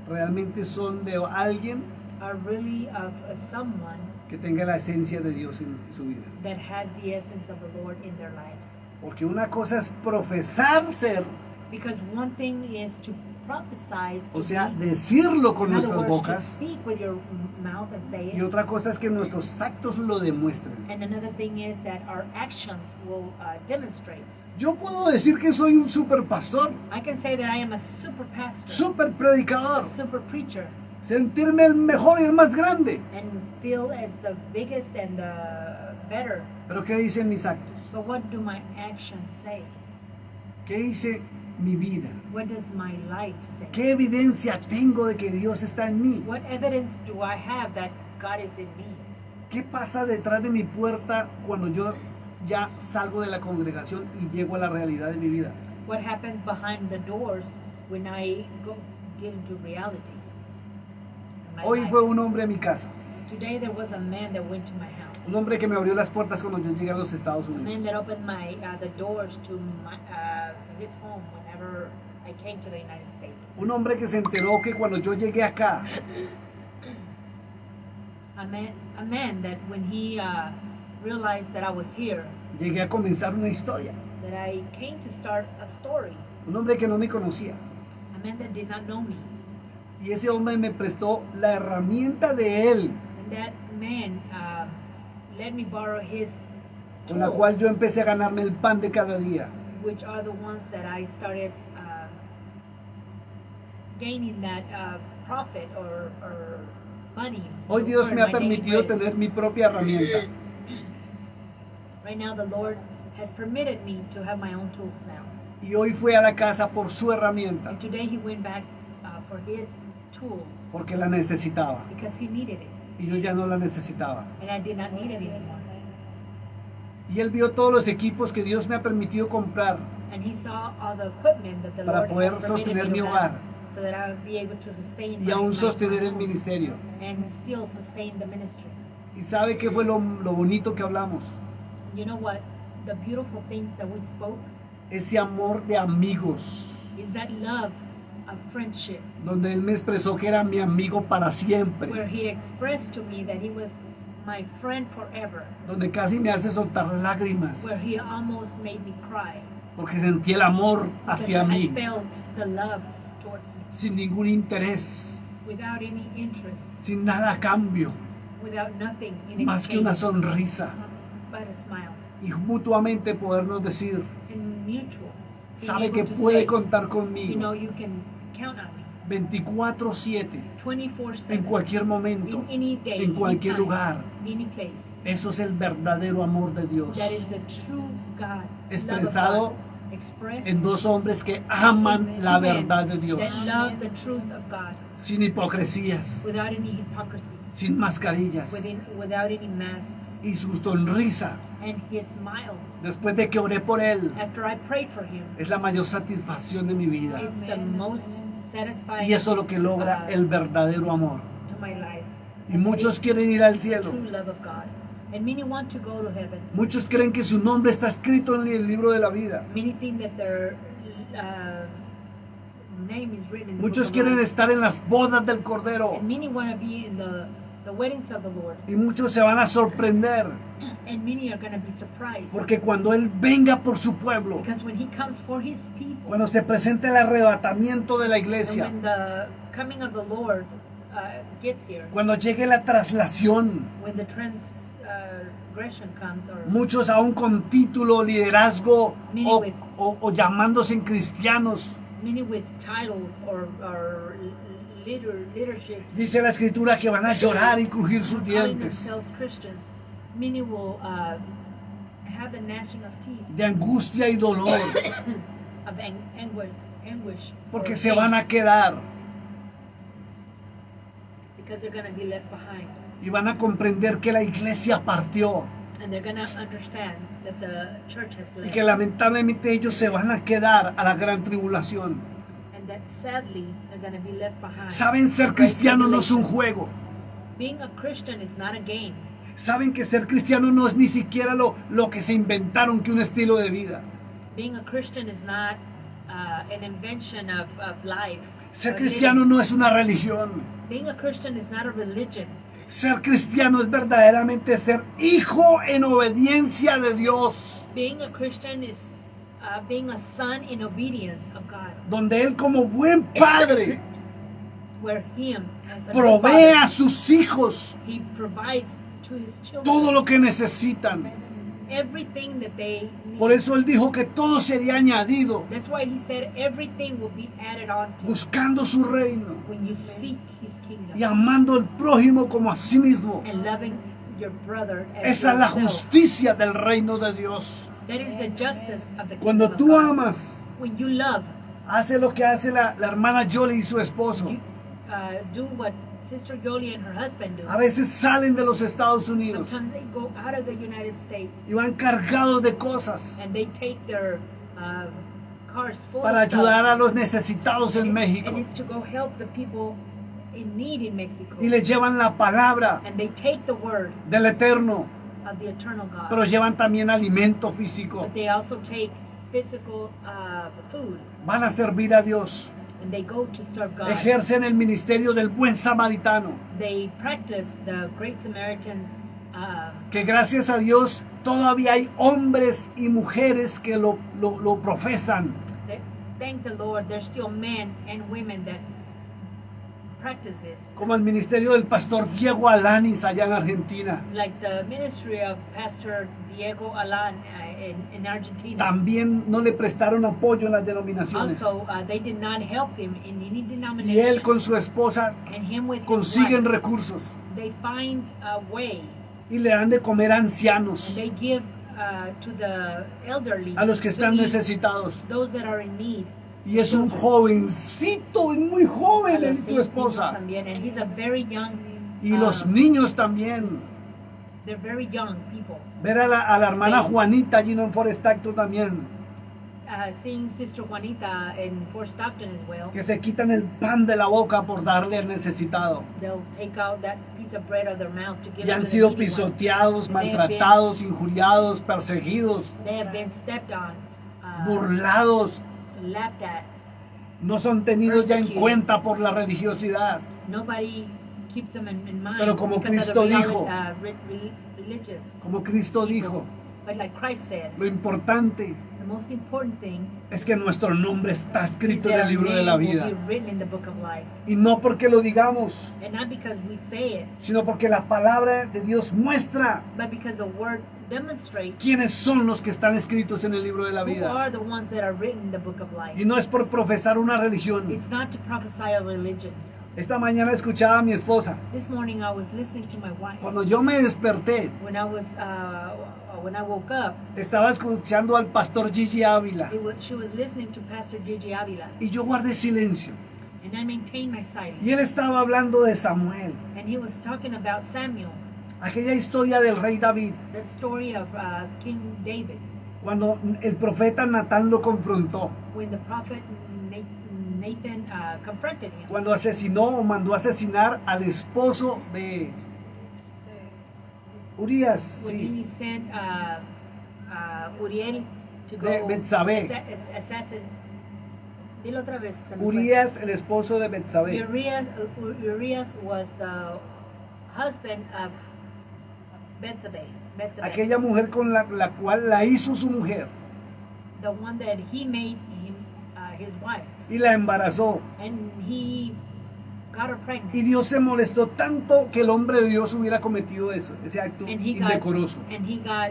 realmente son de alguien are really of someone que tenga la esencia de Dios en su vida. that has the essence of the Lord in their lives. Porque una cosa es profesar ser, Because one thing is to prophesy, o to sea, be, decirlo con in other nuestras words, to bocas, speak with your mouth and say y it. otra cosa es que nuestros actos lo demuestren. And another thing is that our actions will demonstrate. Yo puedo decir que soy un super pastor, I can say that I am a super pastor, super a predicador, super preacher, sentirme el mejor y el más grande. and feel as the biggest and the better. Pero ¿qué dicen mis actos? But what do my actions say? ¿Qué dice mi vida? What does my life say? ¿Qué evidencia tengo de que Dios está en mí? What evidence do I have that God is in me? ¿Qué pasa detrás de mi puerta cuando yo ya salgo de la congregación y llego a la realidad de mi vida? What happens behind the doors when I get into reality? in my Hoy life? fue un hombre a mi casa, Today there was a man that went to my house. un hombre que me abrió las puertas cuando yo llegué a los Estados A man Unidos. that opened the doors to his home whenever I came to the United States. Un hombre que se enteró que cuando yo llegué acá, A man that when he realized that I was here, llegué a comenzar una historia. that I came to start a story. Un hombre que no me conocía. A man that did not know me. Y ese hombre me prestó la herramienta de él, And that man let me borrow his con la tools, cual yo empecé a ganarme el pan de cada día. which are the ones that I started gaining that profit or money. Hoy Dios for me ha my daily permitido bread. tener mi propia herramienta. Right now the Lord has permitted me to have my own tools now. Y hoy fui a la casa por su herramienta, And today he went back for his tools porque la necesitaba. because he needed it. Y yo ya no la necesitaba. And I did not need it anymore. Y él vio todos los equipos que Dios me ha permitido comprar And he saw all the equipment that the para Lord poder has sostener permitted me mi to hogar have, so that I would be able to sustain y aún my sostener el home ministerio. and still sustain the ministry. ¿Y sabe qué fue lo bonito que hablamos? You know what? The beautiful things that we spoke Ese amor de amigos, is that love of friendship, donde él me expresó que era mi amigo para where siempre, he expressed to me that he was my friend forever, donde casi me hace soltar lágrimas, where he almost made me cry. porque sentí el amor Because hacia I mí, felt the love towards me sin ningún interés, without any interest, sin nada a cambio, without nothing in más que una exchange sonrisa. but a smile. y mutuamente podernos decir, and mutual. Being sabe able que to puede say, contar you conmigo know, you can count on me 24/7, 24/7. en cualquier momento, In any day, en cualquier any time, lugar. any place. Eso es el verdadero amor de Dios, That is the true God. expresado love of God, expressed en dos hombres que aman in la two men verdad de Dios, that love the truth of God sin hipocresías, without any hypocrisy, sin mascarillas, without any masks. y su sonrisa And his smile, después de que oré por él after I prayed for him, es la mayor satisfacción de mi vida, it's the most satisfying y eso es lo que logra el verdadero amor. to my life. Y muchos quieren ir al The cielo, true love of God. And many want to go to heaven. muchos creen que su nombre está escrito en el libro de la vida, Many think that their name is written in the book muchos of quieren life. estar en las bodas del Cordero, And many want to be in the weddings of the Lord. y muchos se van a sorprender, And many are going to be surprised. porque cuando Él venga por su pueblo, Because when he comes for his people, cuando se presente el arrebatamiento de la and iglesia, when the coming of the Lord gets here, cuando llegue la traslación, when the transgression comes, or muchos aún con título, liderazgo Many o, with- o llamándose cristianos, many with titles or leadership, dice la escritura que van a llorar y crujir sus calling dientes themselves Christians, many will have the gnashing of teeth, de angustia y dolor, of anguish, porque or se pain, van a quedar because they're going to be left behind. y van a comprender que la iglesia partió And they're going to understand that the church has y left. que lamentablemente ellos se van a quedar a la gran tribulación. And that sadly, they're going to be left behind. Saben, ser Great cristiano no es un tribulations. juego. Being a Christian is not a game. Saben que ser cristiano no es ni siquiera lo que se inventaron que un estilo de vida. Being a Christian is not an invention of life. Ser of cristiano living. no es una religión. Being a Christian is not a religion. Ser cristiano es verdaderamente ser hijo en obediencia de Dios, Being a Christian is being a son in obedience of God, donde Él como buen padre where Him, as a good provee a father, sus hijos He provides to His children todo lo que necesitan. everything that they need. Por eso Él dijo que todo sería añadido, That's why He said everything will be added on to you buscando su reino when you seek His kingdom y amando al prójimo como a sí mismo. and loving your brother as Esa es la yourself. justicia del reino de Dios. That is the justice of the Cuando kingdom tú of God. amas, When you love, hace lo que hace la hermana Jolie y su esposo. you do what Sister Jolie and her husband do. A veces salen de los Estados Unidos Sometimes they go out of the United States y van cargados de cosas and they take their cars full para of stuff. ayudar a los necesitados en And México. it's to go help the people in need in Mexico. Y les llevan la palabra And they take the word del Eterno, of the eternal God. pero llevan también alimento físico. But they also take physical food Van a servir a Dios. and they go to serve God. Ejercen el ministerio del buen samaritano, They practice the Great Samaritan's que gracias a Dios todavía hay hombres y mujeres que lo profesan. thank the Lord, there's still men and women that practice this. Como el ministerio del pastor Diego Alanis allá en Argentina. Like the ministry of Pastor Diego Alan in Argentina. También no le prestaron apoyo en las denominaciones. Also, they did not help him in any Y denomination. él con su esposa And him with his consiguen wife, recursos they find a way y le dan de comer a and ancianos, they give to the elderly, a los que to están eat, necesitados. those that are in need. Y es un jovencito, muy A joven, los él y su niños esposa. también, and he's a very young. Y los niños también. They're very young people. Ver a la hermana Juanita allí en Forest Acto también, Seeing Sister Juanita in Fort Stockton as well, que se quitan el pan de la boca por darle al necesitado. they'll take out that piece of bread out of their mouth to give Y it han to the sido needy one. pisoteados, maltratados, injuriados, perseguidos, They have been stepped on, burlados. laughed at. No son tenidos ya en cuenta por la religiosidad. Nobody keeps them in mind. Pero como because of Cristo the dijo, religious Como Cristo people. dijo, But like Christ said, lo importante the the most important thing es que nuestro nombre está is escrito that en el our libro de la name will vida. be written in the book of life. Y no porque lo digamos, And not because we say it, sino porque la palabra de Dios muestra but because the word demonstrates quiénes son los que están escritos en el libro de la who vida. are the ones that are written in the book of life. Y no es por profesar una religión. It's not to prophesy a religion. Esta mañana escuchaba a mi esposa. This morning I was listening to my wife. Cuando yo me desperté, When I woke up, estaba escuchando al pastor Gigi Ávila. she was listening to Pastor Gigi Avila, Y yo guardé silencio. and I maintained my silence. Y él estaba hablando de Samuel, And he was talking about Samuel, aquella historia del rey David, that story of King David, cuando el profeta Natán lo confrontó, when the prophet Nathan confronted him, cuando asesinó o mandó asesinar al esposo de Urias, when sí, he sent Uriel to go De Betsabé. assassin. Dilo otra vez. se me fue. Urias, el esposo de Betsabé. Urias was the husband of Betsabé. Aquella mujer con la cual la hizo su mujer The one that he made him his wife, y la embarazó. and he got her pregnant. Y Dios se molestó tanto que el hombre de Dios hubiera cometido eso, ese acto And he indecoroso. got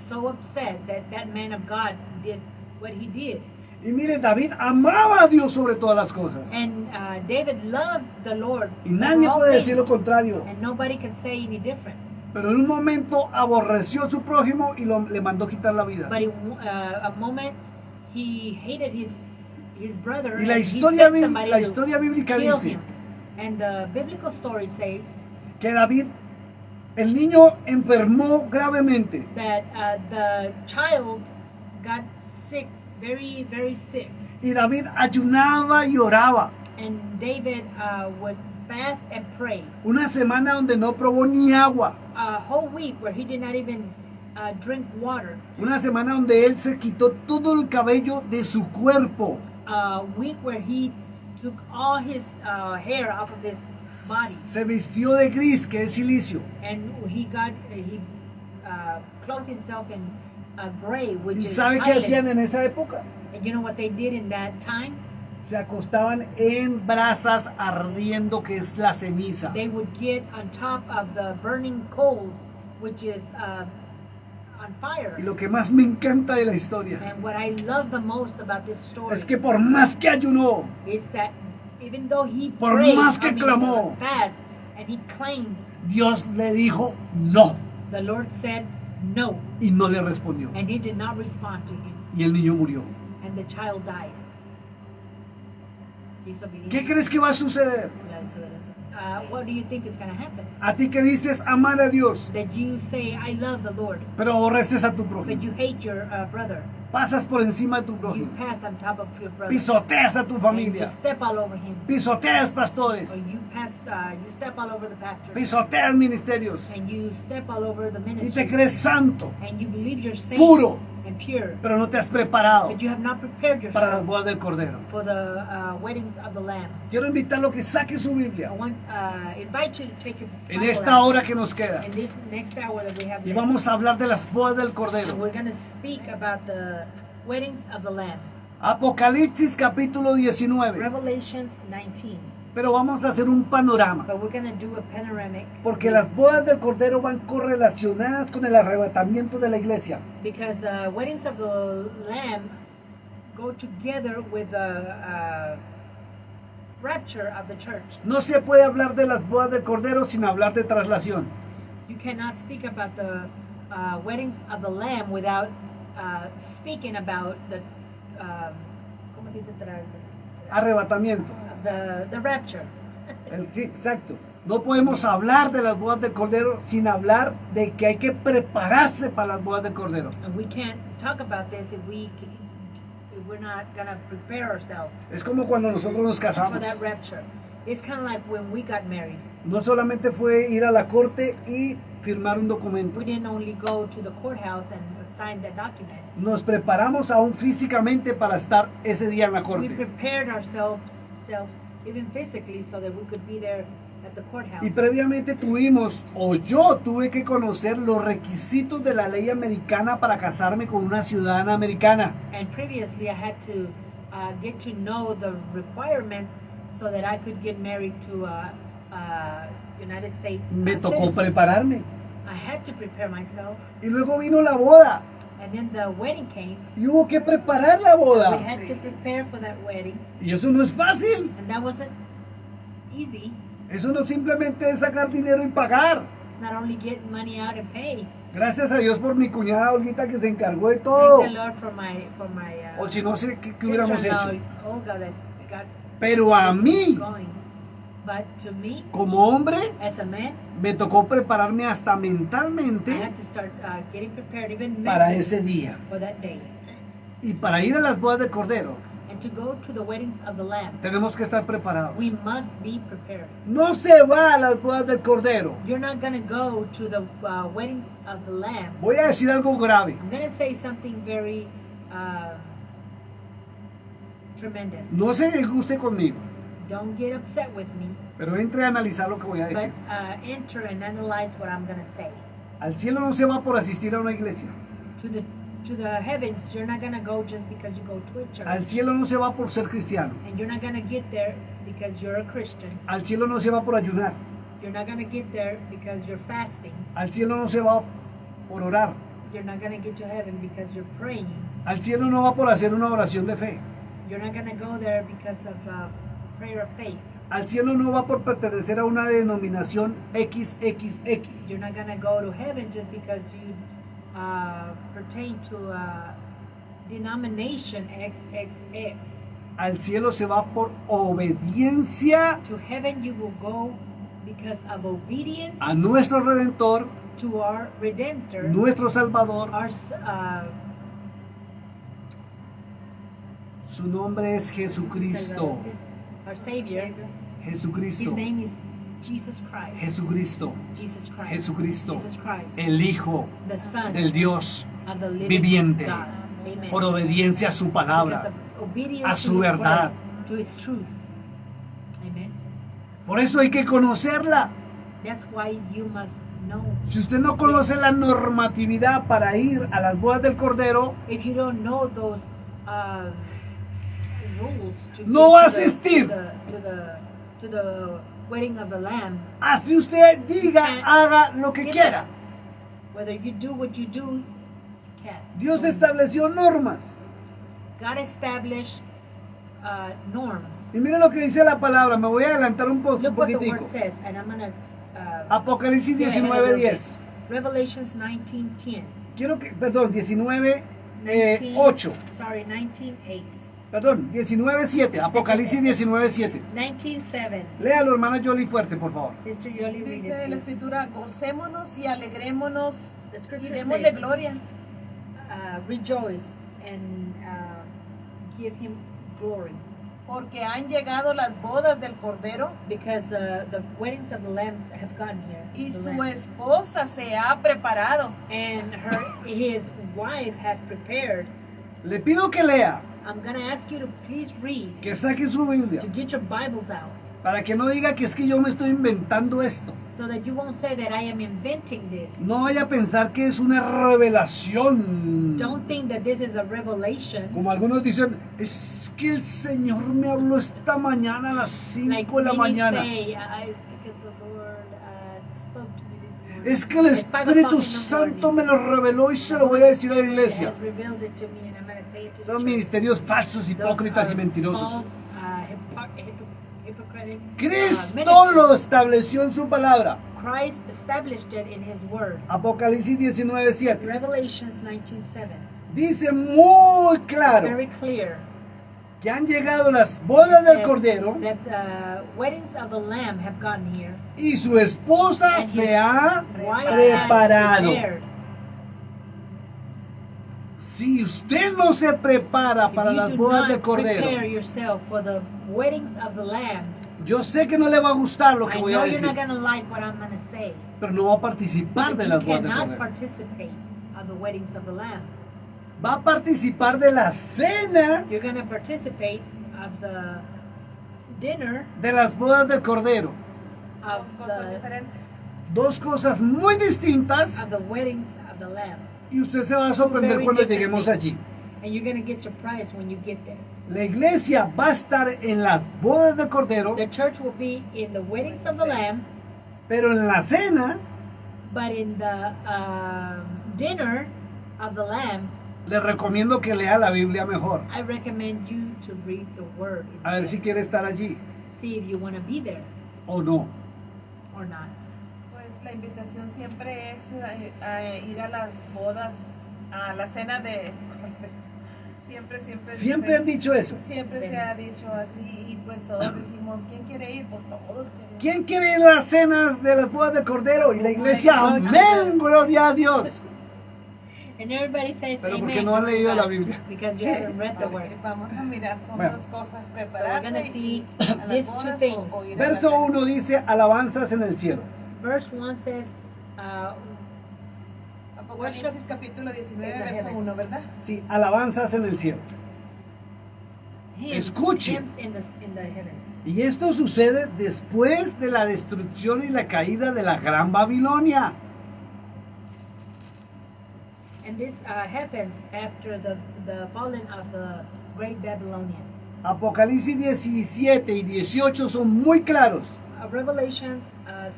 so upset that that man of God did what he did. Y mire, David amaba a Dios sobre todas las cosas. And David loved the Lord. Y nadie over all puede things, decir lo contrario. and nobody can say any different. Pero en un momento aborreció a su prójimo y le mandó quitar la vida. But in a moment, he hated his brother, Y la and he historia, sent somebody la to historia bíblica kill dice him. And the biblical story says que David, el niño enfermó gravemente. that the child got sick, very, very sick. Y David ayunaba y oraba. And David would fast and pray. Una semana donde no probó ni agua. A whole week where he did not even drink water. Una semana donde él se quitó todo el cabello de su cuerpo. A week where he took all his hair off of his body. Se vistió de gris, que es silicio. And he clothed himself in gray, which ¿Y is sabe qué hacían en silence. esa época? And you know what they did in that time? Se acostaban en brasas ardiendo, que es la ceniza. They would get on top of the burning coals, which is on fire. Y lo que más me encanta de la historia And what I love the most about this story es que por más que ayunó, is that even though he Por prayed, más que clamó, fast, and he claimed, Dios le dijo no the Lord said no, y no le respondió. and he did not respond to him, Y el niño murió. and the child died. ¿Qué crees que va a suceder? What do you think is going to happen? A ti que dices amar a Dios, That you say, I love the Lord, pero aborreces a tu but prójimo. you hate your brother. Pasas por encima de tu You prójimo. pass on top of your brother. Pisoteas a tu And you familia. step all over him. Pisoteas pastores. Or you step all over the pastor. Pisoteas ministerios. And you step all over the Y ministry. te crees santo, And you believe you're safe puro, and pure. pero no te has preparado But you have not prepared para las yourself bodas del Cordero. for the weddings of the Lamb. Quiero invitarlo a que saque su I Biblia want invite you to take your en Bible esta out hora que nos queda. in this next hour that we have Y left. vamos a hablar de las bodas del And Cordero. we're going to speak about the weddings of the Lamb. Apocalipsis capítulo 19. Revelations 19. Pero vamos a hacer un panorama. But we're going to do a panoramic. Porque las bodas del Cordero van correlacionadas con el arrebatamiento de la iglesia. Because the weddings of the Lamb go together with the rapture of the church. No se puede hablar de las bodas del Cordero sin hablar de traslación. You cannot speak about the weddings of the Lamb without speaking about the ¿cómo se dice? Arrebatamiento. The rapture. Sí, exacto. No podemos hablar de las bodas del Cordero sin hablar de que hay que prepararse para las bodas del Cordero. And we can't talk about this if we're not gonna prepare ourselves Es como cuando nosotros nos for casamos. that rapture. It's kind of like when we got married. No solamente fue ir a la corte y firmar un documento. We didn't only go to the courthouse and sign the document. Nos preparamos aún físicamente para estar ese día en la We corte. prepared ourselves even physically so that we could be there at the courthouse. Y previamente yo tuve que conocer los requisitos de la ley americana para casarme con una ciudadana americana. And previously I had to get to know the requirements so that I could get married to a United States Me tocó citizen. prepararme. I had to prepare myself. Y luego vino la boda. And then the wedding came. Y hubo que preparar la We boda. had to prepare for that wedding. Y eso no es fácil. And that wasn't easy. Eso no simplemente es sacar dinero y pagar. It's not only getting money out and pay. Gracias a Dios por mi cuñada Olguita que se encargó de todo. Thank the Lord for my O si no sé qué hubiéramos hecho. sister-in-law, Olga, that got Pero a mí, going. But to me, como hombre, as a man, me tocó prepararme hasta I mentalmente had to start getting prepared even para mentally ese día. for that day. Y para ir a las bodas del Cordero, And to go to the weddings of the Lamb, tenemos que estar preparados. we must be prepared. No se va a las bodas del Cordero. You're not going to go to the weddings of the Lamb. Voy a decir algo grave. I'm going to say something very tremendous. No se disguste conmigo, Don't get upset with me, pero entre a analizar lo que voy a but decir. enter and analyze what I'm going to say. Al cielo no se va por asistir a una iglesia. To the heavens, you're not going to go just because you go to a church. Al cielo no se va por ser cristiano. And you're not going to get there because you're a Christian. Al cielo no se va por ayunar. You're not going to get there because you're fasting. Al cielo no se va por orar. You're not going to get to heaven because you're praying. Al cielo no va por hacer una oración de fe. You're not going to go there because of prayer of faith. Al cielo no va por pertenecer a una denominación XXX. You're not going to go to heaven just because you pertain to a denomination XXX. Al cielo se va por obediencia To heaven you will go because of obedience a nuestro Redentor, to our Redemptor, nuestro Salvador. our Su nombre es Jesucristo. our Savior. Jesucristo. His name is Jesus Christ. Jesucristo. Jesus Christ. Jesucristo. Jesus Christ. El Hijo The Son del Dios of the living viviente. God. Amen. Por obediencia a su Because palabra. of obedience a to su His verdad. word, to His truth. Amen. Por eso hay que conocerla. That's why you must know. Si usted no conoce la normatividad para ir a las bodas del Cordero, If you don't know those rules to No get va a to the- asistir. to the wedding of the Lamb, así usted diga, haga lo que quiera. whether you do what you do, you can't. Dios estableció normas. God established norms. Y mire lo que dice la palabra. Me voy a adelantar un Look what the poquitico. word says, and I'm gonna Apocalipsis get ahead a little bit. 19:10. Revelations 19:10. Quiero que, perdón, 19:8. Sorry, 19:8. Perdón, 19:7. Apocalipsis 19:7. 19:7. Léalo, hermana Jolie, fuerte, por favor. Sister Yoli, read Dice it, la please. escritura, gocémonos y alegrémonos The y scripture démosle says, gloria, rejoice and give him glory, porque han llegado las bodas del Cordero because the weddings of the lambs have gotten here. y the su lamb. esposa se ha preparado. And his wife has prepared. Le pido que lea, I'm going to ask you to please read, que saque su Biblia, to get your Bibles out, para que no diga que es que yo me estoy inventando esto. so that you won't say that I am inventing this. No vaya a pensar que es una revelación. Don't think that this is a revelation. Como algunos dicen, es que el Señor me habló esta mañana a las 5 Like de la many mañana. say, it's because the Lord spoke to me this morning. Es que el It's 5 o'clock Espíritu in the Santo morning. me lo reveló y se lo voy a decir a la He iglesia. has revealed it to me, and I'm going to say it to the Son church. ministerios falsos, Those hipócritas y are mentirosos. false, hypocritic, Cristo ministries. lo estableció en su palabra. Christ established it in His Word. Apocalipsis 19:7. Revelations 19:7. Dice muy It's claro very clear. que han llegado las bodas del Says Cordero that the weddings of the Lamb have gotten here. y su esposa And his se ha wife has preparado. prepared. Si usted no se prepara If para you las do bodas del not prepare Cordero, yourself for the weddings of the Lamb, yo sé que no le va a gustar lo que I voy know a you're decir, not going to like what I'm going to say, pero no va a participar but de you las bodas del cannot Cordero. participate of the weddings of the Lamb. Va a participar de la cena You're going to participate of the dinner de las bodas del Cordero. Dos of cosas the, diferentes. Dos cosas muy distintas of the weddings of the Lamb. y usted se va a sorprender Very cuando different lleguemos things. allí. And you're going to get surprised when you get there. La iglesia va a estar en las bodas del Cordero, The church will be in the weddings of the Lamb, pero en la cena but in the dinner of the Lamb, le recomiendo que lea la Biblia mejor. I recommend you to read the Word. A ver si instead. quiere estar allí See if you want to be there o no. or not. Pues la invitación siempre es a ir a las bodas, a la cena de... Siempre han dicho eso. Siempre Sí. se ha dicho así y pues todos decimos, ¿quién quiere ir? Pues todos queremos. ¿Quién quiere ir a las cenas de las bodas del Cordero? Y la iglesia, amén, gloria a Dios. And everybody says Pero amen. porque no han leído la Biblia. Because you haven't read the Word. Vamos a mirar, son Bueno. dos cosas, So we're prepararse going to see y a las these two bodas things. o ir a la Verso cena. 1 dice, alabanzas en el cielo. Verse 1 says, Apocalipsis Worship capítulo 19, in the verso heavens. 1, ¿verdad? Sí, alabanzas en el cielo. hymns, Escuche. hymns in the heavens. Y esto sucede después de la destrucción y la caída de la Gran Babilonia. And this happens after the falling of the great Babylonian. Apocalipsis 17 y 18 son muy claros. Revelations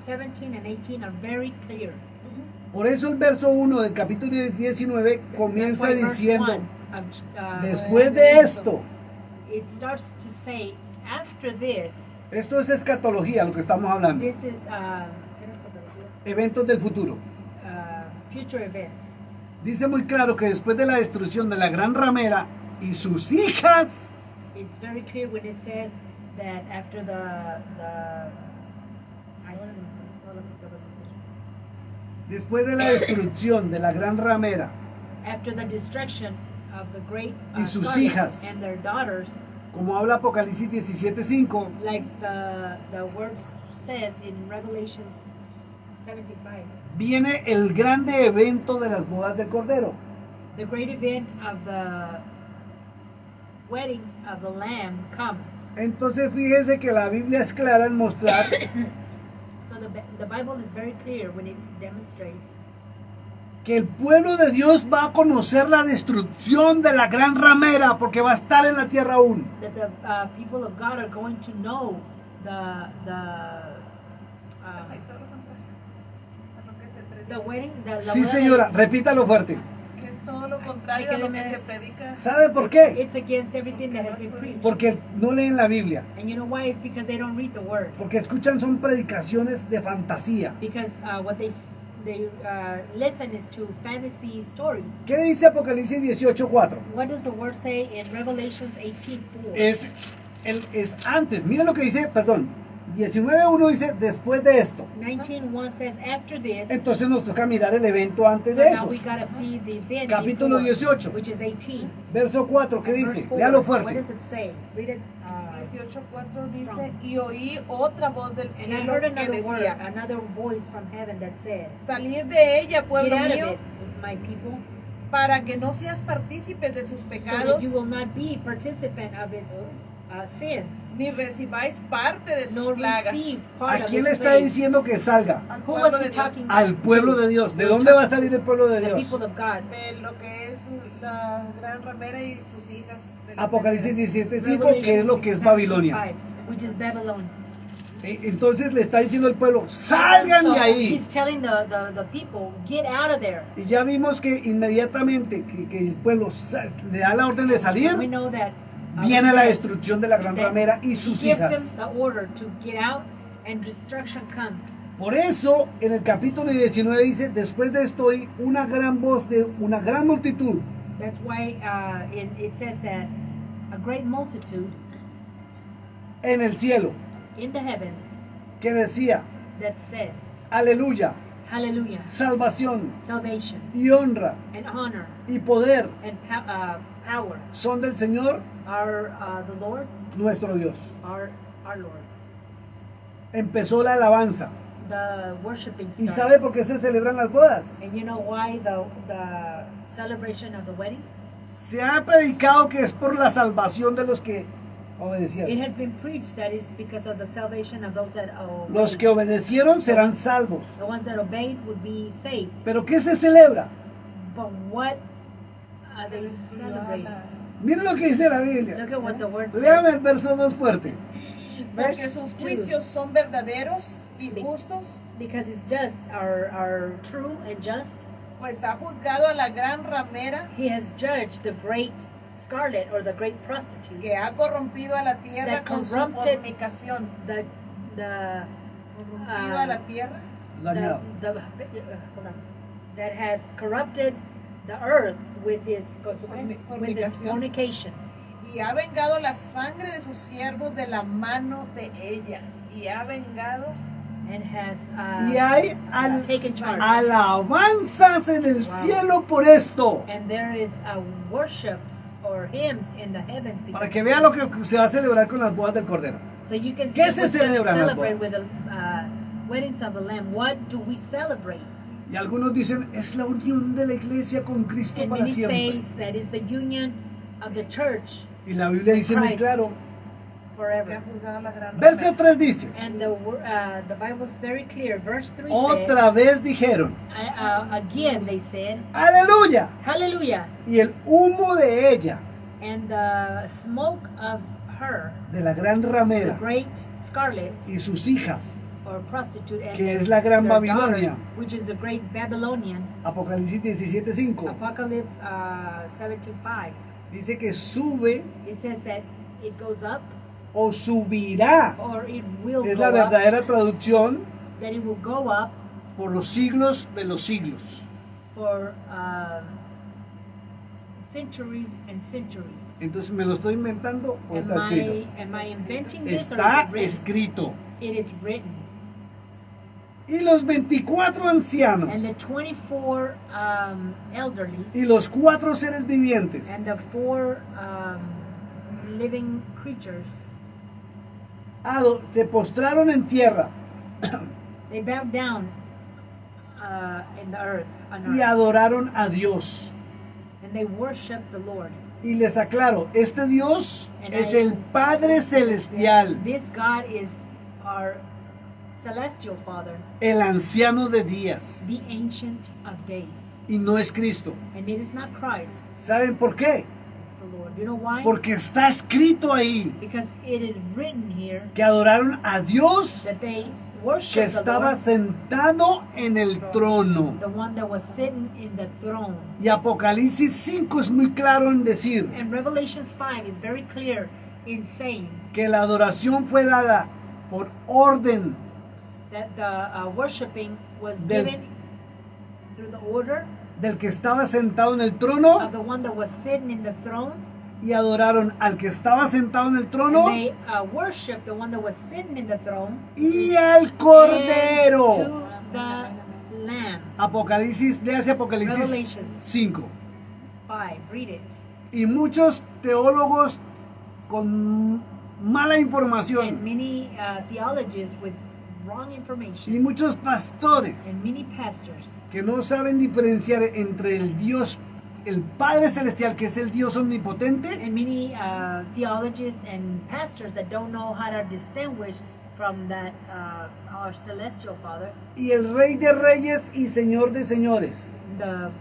17 and 18 are very clear. Por eso el verso 1 del capítulo 19 comienza That's why verse diciendo, 1 of, después de esto, it starts to say, after this, esto es escatología, lo que estamos hablando, this is eventos del futuro. future events. Dice muy claro que después de la destrucción de la gran ramera y sus hijas, It's very clear when it says that after después de la destrucción de la gran ramera after the destruction of the great Y sus scarlet hijas. and their daughters, como habla Apocalipsis 17:5, like the word says in Revelations 75, viene el grande evento de las bodas del Cordero. the great event of the weddings of the Lamb comes. Entonces fíjese que la Biblia es clara en mostrar So the Bible is very clear when it demonstrates que el pueblo de Dios va a conocer la destrucción de la gran ramera porque va a estar en la tierra aún. that the people of God are going to know the wedding, the Sí, señora, repítalo fuerte. Que es todo lo contrario a lo que se predica. ¿Sabe por qué? It's against everything that has been preached. Porque no leen la Biblia. And you know why? It's because they don't read the word. Porque escuchan son predicaciones de fantasía. Because what they listen is to fantasy stories. ¿Qué dice Apocalipsis 18:4? What does the word say in Revelations 18:4? Es antes. Miren lo que dice, perdón. 19:1 dice después de esto. 19:1 says after this. Entonces nos toca mirar el evento antes So de now eso. we gotta see the event Capítulo before, 18. which is 18. Verso 4, ¿qué Verse dice? 4, Léalo What fuerte. does it say? Read it. 18:4 dice, Strong. y oí otra voz del And I cielo heard que another word, decía, another voice from heaven that said, salir de ella, "Get pueblo out of mío, it, my people, para que no seas partícipes de sus so pecados, that you will not be participant of its sins, ni recibáis parte de sus nor plagas. receive part ¿A of quién le its está plagues." diciendo que salga? Al Who pueblo was de he Dios, talking Al pueblo de Dios. ¿De dónde va a salir el pueblo de The Dios? people of God. de lo que es la gran ramera y sus hijas. De la Apocalipsis primera. 17:5, que es lo que es Babilonia. 17:5, which is Babylon. Entonces le está diciendo al pueblo, salgan So de ahí. he's telling the people, get out of there. Y ya vimos que inmediatamente que el pueblo le da la orden de salir, We know that viene la destrucción de la gran that ramera y he sus gives hijas. them the order to get out, and destruction comes. Por eso en el capítulo 19 dice, después de esto oí una gran voz de una gran multitud That's why it says that a great multitude en el cielo in the heavens que decía, that says, aleluya, Hallelujah, salvación salvation y honra and honor y poder and power son del Señor are the Lord's, nuestro Dios. our Lord. Empezó la alabanza. The worshiping ¿Y started. sabe por qué se celebran las bodas? And you know why the celebration of the weddings? Se ha predicado que es por la salvación de los que It obedecieron. has been preached that it's because of the salvation of those that obey. Los que obedecieron serán salvos. The ones that obeyed would be saved. ¿Pero qué se celebra? But what are they celebrating? Miren lo que dice la Biblia. Look at what the word Léame says. el verso 2 fuerte. Porque Verse sus 2. juicios son verdaderos y justos, Because it's just, are true and just. pues ha juzgado a la gran ramera He has judged the great scarlet or the great prostitute. que ha corrompido a la tierra That con su corrupted- fornicación. The Corrompido a la tierra Dañado. hold on. That has corrupted the earth with his Fornicación. fornication. y ha vengado la sangre de sus siervos de la mano de ella. Y ha vengado And has Y hay taken charge. alabanzas en el Wow. cielo por esto. And there is worships or hymns in the heavens. Para because que of vean lo this. que se va a celebrar con las bodas del Cordero. So you can ¿Qué see se what we celebran las celebrate bodas? with the weddings of the Lamb. What do we celebrate? Y algunos dicen, es la unión de la iglesia con Cristo And para many siempre. say that is the union of the church Y la Biblia dice muy Christ. claro. que forever. ha juzgado a la gran Verso ramera. 3 dice, And the Bible is very clear. Verse 3 otra vez dijeron, says, again they said, aleluya. Hallelujah. Y el humo de ella, And the smoke of her, de la gran the ramera great scarlet y sus hijas, or prostitute, and que es la gran their Babilonia. daughters, which is the great Babylonian, Apocalipsis 17:5, Apocalypse 17:5. dice que sube It says that it goes up o subirá. or it will Es go la up, verdadera traducción that it will go up por los siglos de los siglos. for centuries and centuries. Entonces, ¿me lo estoy inventando o está escrito? Am I inventing this or Está is it written? escrito. It is written. Y los 24 ancianos And the 24 elderly y los 4 seres vivientes and the 4 living creatures, se postraron en tierra they bowed down in the earth, on y earth, adoraron a Dios. and they worshiped the Lord. Y les aclaro, este Dios es el Padre Celestial, This God is our celestial Father, el anciano de días, the Ancient of Days. y no es Cristo. And it is not Christ, ¿Saben por qué? it's the Lord. You know why? Porque está escrito ahí Because it is written here que adoraron a Dios that they que worship the estaba Lord, sentado en el trono. the one that was sitting in the throne. Y Apocalipsis 5 es muy claro en decir And Revelations 5 is very clear in saying que la adoración fue dada por orden that the worshiping was Del- given through the order del que estaba sentado en el trono, of the one that was sitting in the throne, y adoraron al que estaba sentado en el trono and they worshiped the one that was sitting in the throne y al and Cordero. to the Lamb. Apocalipsis, léase Apocalipsis Revelations 5. 5, read it. Y muchos teólogos con mala And información many theologians with wrong y information muchos pastores and many pastors que no saben diferenciar entre el Dios, el Padre Celestial, que es el Dios omnipotente, and many theologians and pastors that don't know how to distinguish from that our celestial Father, y el Rey de Reyes y Señor de Señores, the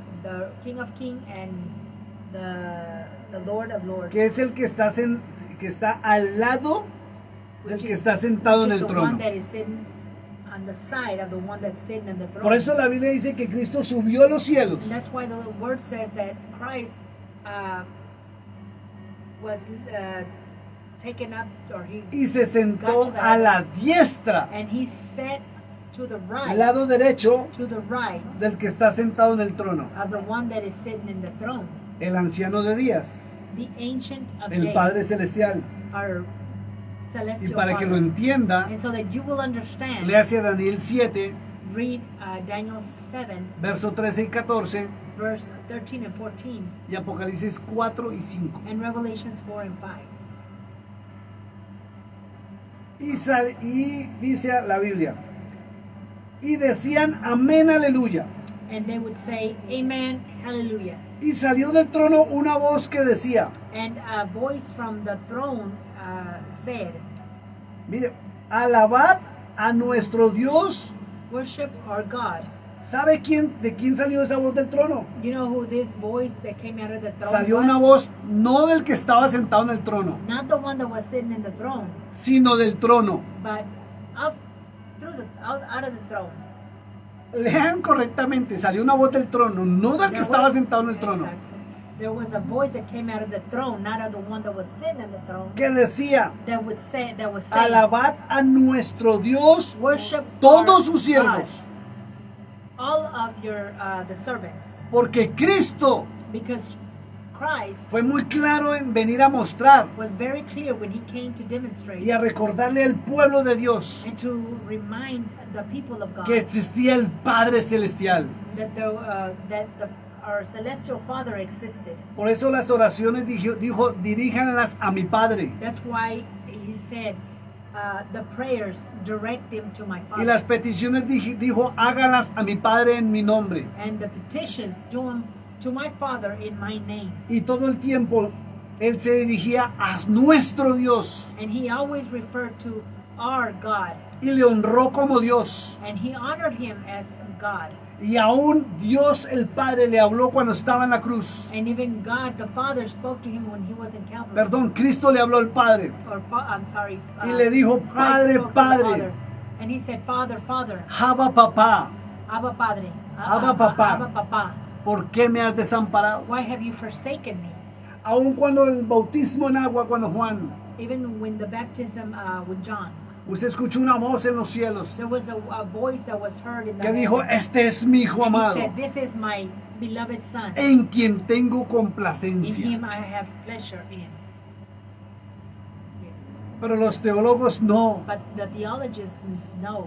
King of Kings and the Lord of Lords, que es el que está al lado del which que is- está sentado which en is el the one trono. that is sitting on the side of the one that's sitting in the throne. Por eso la Biblia dice que Cristo subió a los cielos And that's why the word says that Christ was taken up, or he y se sentó a la diestra, and he sat to the right, al lado derecho to the right del que está sentado en el trono, of the one that is sitting in the throne, el anciano de días, the Ancient of el Days, Padre Celestial. our Y celestial para que lo Father. entienda, And so that you will understand, léase Daniel 7, read Daniel 7, verso 13 y 14, verse 13 and 14, y Apocalipsis 4 y 5. and Revelations 4 and 5. Y dice la Biblia, y decían amén, aleluya, And they would say, Amen, Hallelujah. Y salió del trono una voz que decía, And a voice from the throne said, mire, alabad a nuestro Dios. worship our God. ¿Sabe de quién salió esa voz del trono? You know who this voice that came out of the throne Salió was? una voz no del que estaba sentado en el trono, Not the one that was sitting in the throne, sino del trono. but out of the throne. Lean correctamente, salió una voz del trono, no del que There estaba was- sentado en el trono, Exactly. There was a voice that came out of the throne, not of the one that was sitting in the throne, que decía, that was saying, alabad a nuestro Dios, worship todos our sus siervos, God, all of your the servants, porque Cristo because Christ fue muy claro en venir a mostrar was very clear when he came to demonstrate y a recordarle al pueblo de Dios and to remind the people of God que existía el Padre Celestial. that our celestial Father existed. Por eso las oraciones dijo, diríjanlas a mi Padre. That's why he said, the prayers direct them to my Y Father. las peticiones dijo, háganlas a mi Padre en mi nombre. And the petitions do them to my Father in my name. Y todo el tiempo Él se dirigía a nuestro Dios And he always referred to our God. y le honró como Dios. And he honored him as God. Y aún Dios el Padre le habló cuando estaba en la cruz. And even God, the Father, spoke to him when he was in Calvary. Perdón, Cristo le habló al Padre I'm sorry. y le dijo, Christ Padre, spoke to the Padre, Father. And he said, Father, Father, Abba papá, Abba Padre, Abba, papá. Abba Papá, ¿por qué me has desamparado? why have you forsaken me? Aún cuando el bautismo en agua, cuando Juan, Even when the baptism with John, usted escuchó una voz en los cielos there was a voice that was heard in the que dijo, heavens. este es mi hijo And he amado, said, this is my beloved Son. en quien tengo In complacencia. him I have pleasure in. Yes. Pero los teólogos no, But the theologians know.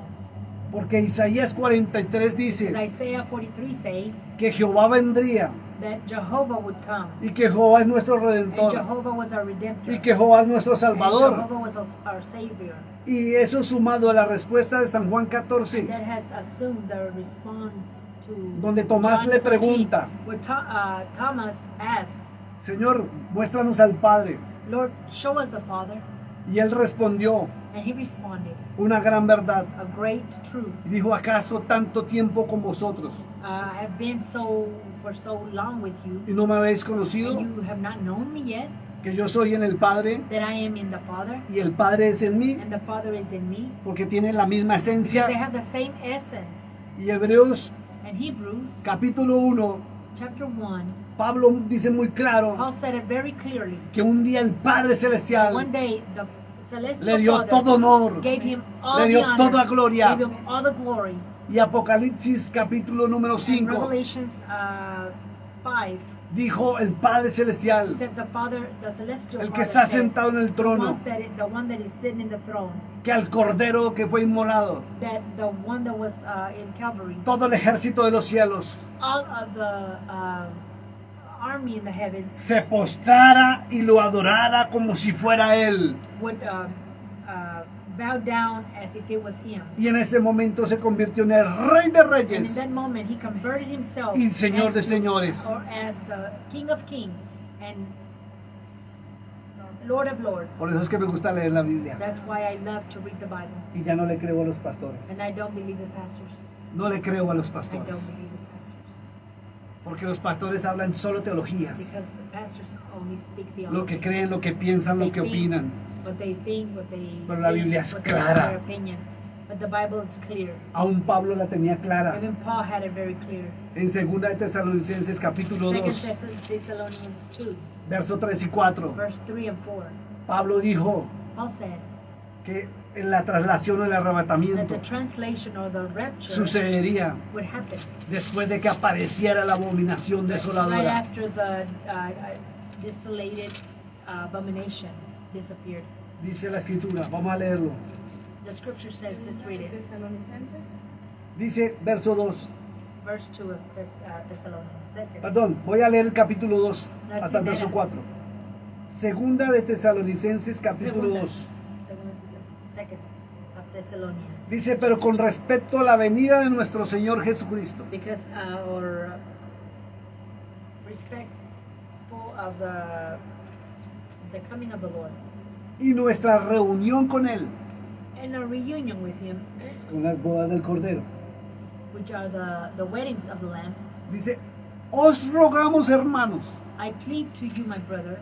porque Isaías 43 dice As Isaiah 43 say que Jehová vendría that Jehovah would come. y que Jehová es nuestro And redentor Jehovah was our redemptor. y que Jehová es nuestro And salvador. Jehovah was our savior. Y eso sumado a la respuesta de San Juan 14, That has assumed the response to donde Tomás John le 14, pregunta, where Thomas asked, Señor, muéstranos al Padre. Lord, show us the Father. Y él respondió And he responded, una gran verdad. a great truth. Y dijo, ¿acaso tanto tiempo con vosotros I have been for so long with you, y no me habéis conocido? and you have not known me yet, Que yo soy en el Padre that I am in the Father, y el Padre es en mí, and the Father is in me. porque tienen la misma Because they esencia. have the same essence. Y Hebreos And Hebrews capítulo 1, chapter 1, Pablo dice muy claro Paul said it very clearly. que un día el Padre One Celestial day the celestial le dio Father todo honor, gave him all le the dio honor, toda gloria. gave him all the glory. Y Apocalipsis capítulo número In 5 Revelations 5, dijo el Padre he Celestial, said the Father, the celestial el que Father está said, sentado en el trono, the one that is sitting in the throne, que al Cordero que fue inmolado, that the one that was in Calvary, todo el ejército de los cielos all of the army in the heavens se postrara y lo adorara como si fuera Él. would bow down as if it was him. Y en ese momento se convirtió en el Rey de And in Reyes that moment, he converted himself y Señor as de señores. or as the King of Kings and Lord of Lords. Por eso es que me gusta leer la Biblia. That's why I love to read the Bible. Y ya no le creo a los pastores. And I don't believe the pastors. No le creo a los I don't pastores. believe the pastors. Porque los pastores hablan solo teologías. Because the pastors only speak theology. Lo que creen, lo que piensan, lo que opinan. What they think, what they Pero la think, Biblia es what they- clara. their opinion. But the Bible is clear. Aún Pablo la tenía clara. Even Paul had it very clear. En 2 de Tesalonicenses capítulo 2 2, Thessalonians 2, verso 3 y 4. verse 3 and 4. Pablo dijo Paul said que en la traslación o el that arrebatamiento the translation or the rapture sucedería would happen después de que apareciera la abominación right desoladora. after the desolated abomination disappeared. Dice la escritura, vamos a leerlo. The scripture says, let's read it. Dice verso 2, Verse 2 of Thessalonians. Second. perdón, voy a leer el capítulo 2 La hasta el verso primera. 4. Segunda de Tesalonicenses capítulo Segunda. 2. Second of Thessalonians. Dice, pero con respecto a la venida de nuestro Señor Jesucristo Because our Lord Jesus Christ, our Savior, will come. Because of the coming of our Lord Jesus Christ, our Savior, will come. y de la venida de nuestro Señor Jesucristo, respectful of the coming of the Lord y nuestra reunión con Él, and our reunion with Him, con las bodas del Cordero. which are the weddings of the Lamb. Dice, os rogamos, hermanos, I plead to you, my brother,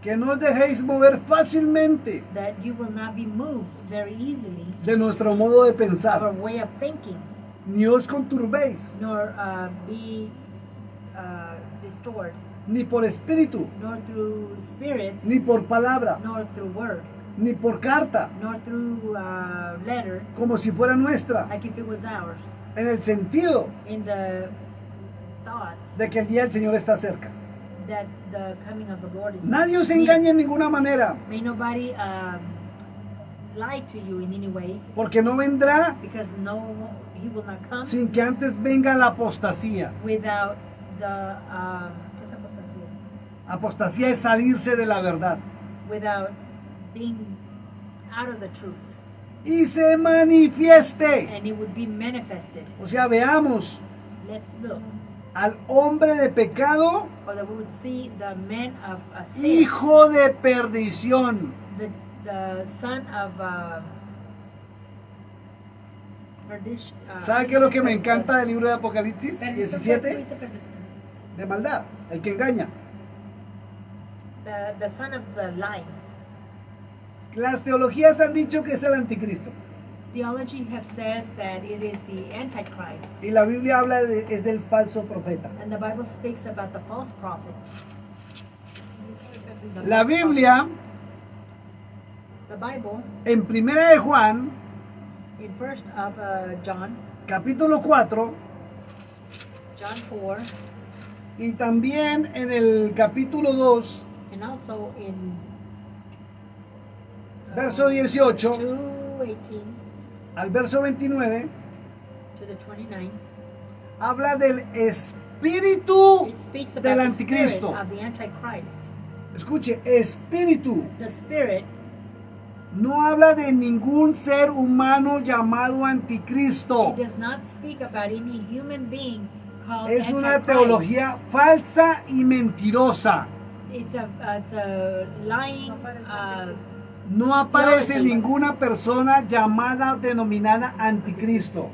que no os dejéis mover fácilmente that you will not be moved very easily de nuestro modo de of our pensar, way of thinking, ni os conturbéis, nor be distorted, ni por espíritu, nor through spirit, ni por palabra, nor through word, ni por carta, nor through letter, como si fuera nuestra, like if it was ours, en el sentido in the thought de que el día del Señor está cerca. that the coming of the Lord is Nadie os near. engañe en ninguna manera, May nobody lie to you in any way, porque no vendrá because he will not come sin que antes venga la apostasía. without the ¿qué es apostasía? Apostasía es salirse de la verdad. Without being out of the truth, Y se manifieste. and it would be manifested. O sea, veamos Let's look, al hombre de pecado, or that we would see the man of sin, hijo de perdición. the son of perdition. ¿Sabe qué es lo que me encanta del libro de Apocalipsis Perdición, 17? ¿qué dice perdición? De maldad, el que engaña. The son of the lie. Las teologías han dicho que es el anticristo. Theology have says that it is the Antichrist, Y la Biblia habla es del falso profeta. and the Bible speaks about the false prophet. The La false Biblia, prophet. The Bible, en 1 de Juan, in First of John, capítulo 4, John 4, y también en el capítulo 2, and also in verso 18 2:18 al verso 29, to the 29, habla del espíritu it speaks about del the spirit anticristo. of the Antichrist. Escuche, espíritu. The spirit No habla de ningún ser humano llamado anticristo. it does not speak about any human being called Es una Antichrist. teología falsa y mentirosa. It's a lying. No aparece Teology. ninguna persona llamada o denominada anticristo.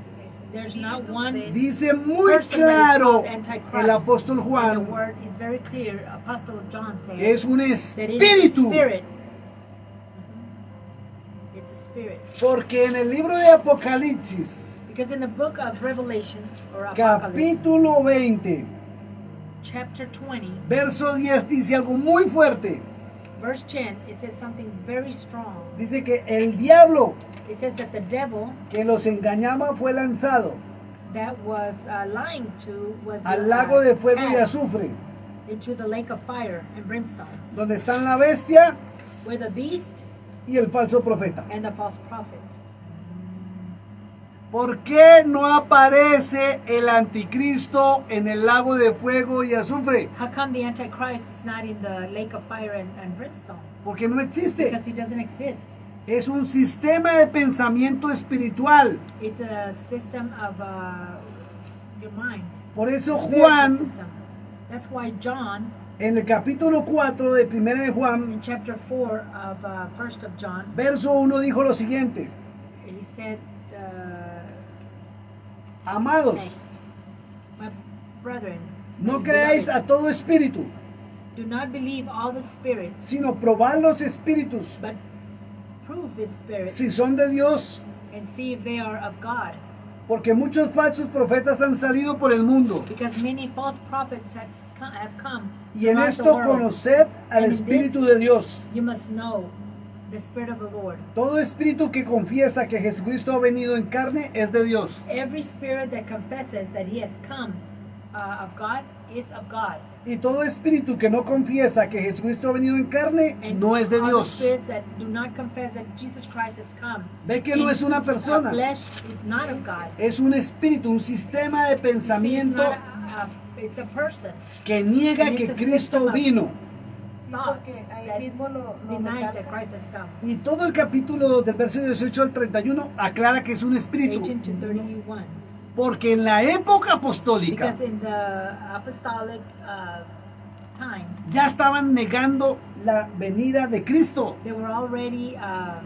There's not one Dice muy person that is claro called Antichrist. el apóstol And the Juan word is very clear. Apostle John says que es un that it is a espíritu. spirit. It's a spirit. Porque en el libro de Apocalipsis, Because in the book of Revelations or Apocalypse, capítulo 20, chapter 20, verso 10, dice algo muy fuerte. verse 10, it says something very strong. Dice que el diablo It says that the devil que los engañaba fue lanzado that was lying to was al lago de fuego y cast azufre, into the lake of fire and brimstone, donde están la bestia where the beast y el falso profeta. and the false prophet. ¿Por qué no aparece el anticristo en el lago de fuego y azufre? How come the Antichrist is not in the lake of fire and brimstone? Porque no existe. Because he doesn't exist. Es un sistema de pensamiento espiritual. It's a system of your mind. Por eso Spiritual Juan, system. That's why John, en el capítulo 4 de 1 de Juan, in chapter 4 of 1st of John, verso 1 dijo lo siguiente: he said, Amados, next, my brethren, no my creáis beloved, a todo espíritu, do not believe all the spirits, sino probad los espíritus, but prove the spirits si son de Dios, and see if they are of God. porque muchos falsos profetas han salido por el mundo. Because many false prophets have come Y en throughout the esto world. conoced al And in Espíritu this, de Dios. You must know the Spirit of the Lord. Todo espíritu que confiesa que Jesucristo ha venido en carne es de Dios. Every spirit that confesses that he has come of God is of God. Y todo espíritu que no confiesa que Jesucristo ha venido en carne And no es de all Dios. the spirits that do not confess that Jesus Christ has come Ve que no in es una persona. flesh is not of God. Es un espíritu, un sistema de You see, it's pensamiento not it's a person. que niega And que it's a Cristo system of vino. Thought porque ahí that mismo lo denies that recalca. Christ has come. Y todo el capítulo del verso 18 al 31 aclara que es un espíritu. 18 to 31. Porque en la época apostólica, Because in the apostolic time, ya estaban negando la venida de Cristo. they were already así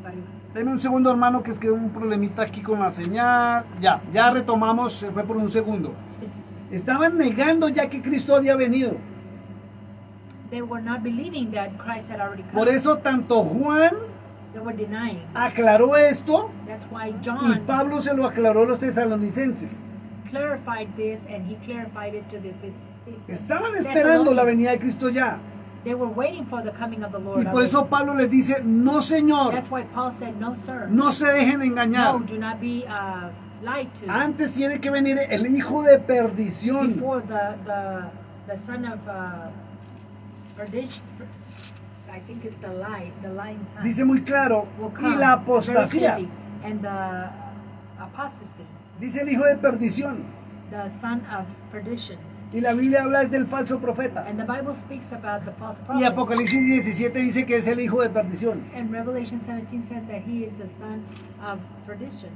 para arriba. Deme un segundo, hermano, que es que hay un problemita aquí con la señal. Ya retomamos, se fue por un segundo. Estaban negando ya que Cristo había venido. They were not believing that Christ had already come. Por eso tanto Juan They were denying. aclaró esto That's why y John Pablo se lo aclaró a los tesalonicenses. clarified this, and he clarified it to the Estaban esperando la venida de Cristo ya. They were waiting for the coming of the Lord. Y por eso Pablo les dice, no señor, That's why Paul said, no, sir. no se dejen engañar. No, do not be lied to. Antes tiene que venir el hijo de perdición. Before the son of perdition, I think it's the lying son. Dice muy claro, will y come la very apostasía. clearly. And the apostasy, Dice el hijo de perdición. the son of perdition. Y la Biblia habla del falso profeta. And the Bible speaks about the false Y prophet. Apocalipsis 17 dice que es el hijo de perdición. And Revelation 17 says that he is the son of perdition,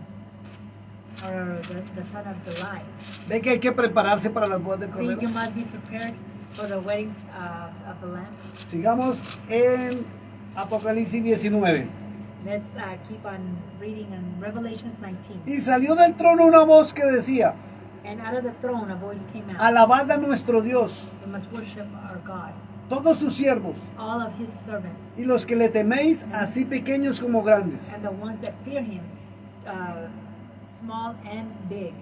or the son of the lie. Ve que hay que prepararse para las bodas del See, you Cordero. must be prepared for the weddings of the Lamb. Sigamos en Apocalipsis 19. Let's keep on reading in Revelations 19. Y salió del trono una voz que decía, And out of the throne a voice came out. alabad a nuestro Dios, We must worship our God, todos sus siervos, all of his servants, y los que le teméis, así pequeños como grandes. and the ones that fear him, small and big.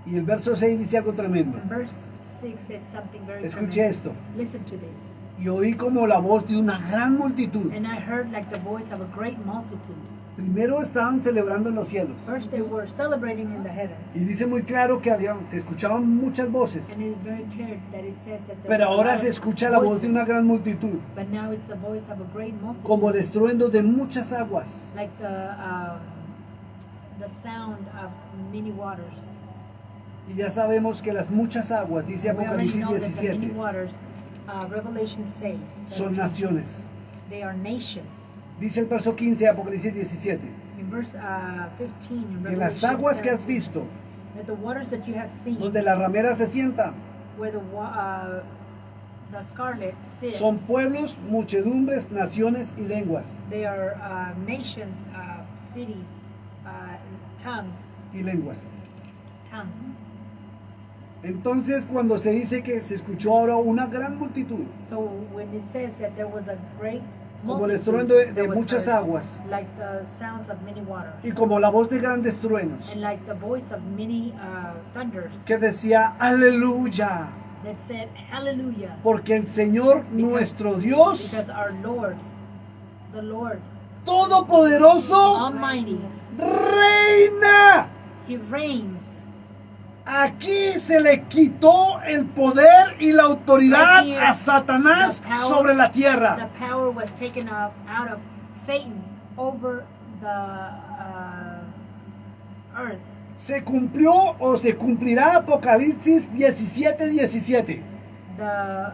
Y el verso 6 dice algo tremendo. And verse 6 says something very Escuche tremendous. esto. Listen to this. Y oí como la voz de una gran multitud. And I heard like the voice of a great multitude. Primero estaban celebrando en los cielos. First they were celebrating in the heavens. Y dice muy claro que se escuchaban muchas voces. And it is very clear that it says that there Pero was a ahora lot se of escucha la voz de una voices, gran multitud, but now it's the voice of a great multitude, como el estruendo de muchas aguas. like the sound of many waters. Y ya sabemos que las muchas aguas, dice We already Apocalipsis know that the many 17, waters, Revelation says, son naciones. they are nations. Dice el verso 15 de Apocalipsis 17, In verse 15 in que las Revelation aguas que has 17, visto, that the waters that you have seen, donde la ramera se sienta, where the scarlet sits, son pueblos, muchedumbres, naciones y lenguas. they are nations, cities, tongues. Y lenguas. Tongues. Entonces, cuando se dice que se escuchó ahora una gran multitud, So when it says that there was a great como el multitude estruendo that de was muchas heard, aguas, like the sounds of many waters, y como la voz de grandes truenos, and like the voice of many thunders, que decía, aleluya, that said, Hallelujah, porque el Señor nuestro Dios, because our Lord, the Lord todopoderoso, Almighty, reina. He reigns. Aquí se le quitó el poder y la autoridad Right here, a Satanás the power- sobre la The tierra. power was taken out of Satan over the earth. Se cumplió o se cumplirá Apocalipsis 17:17. The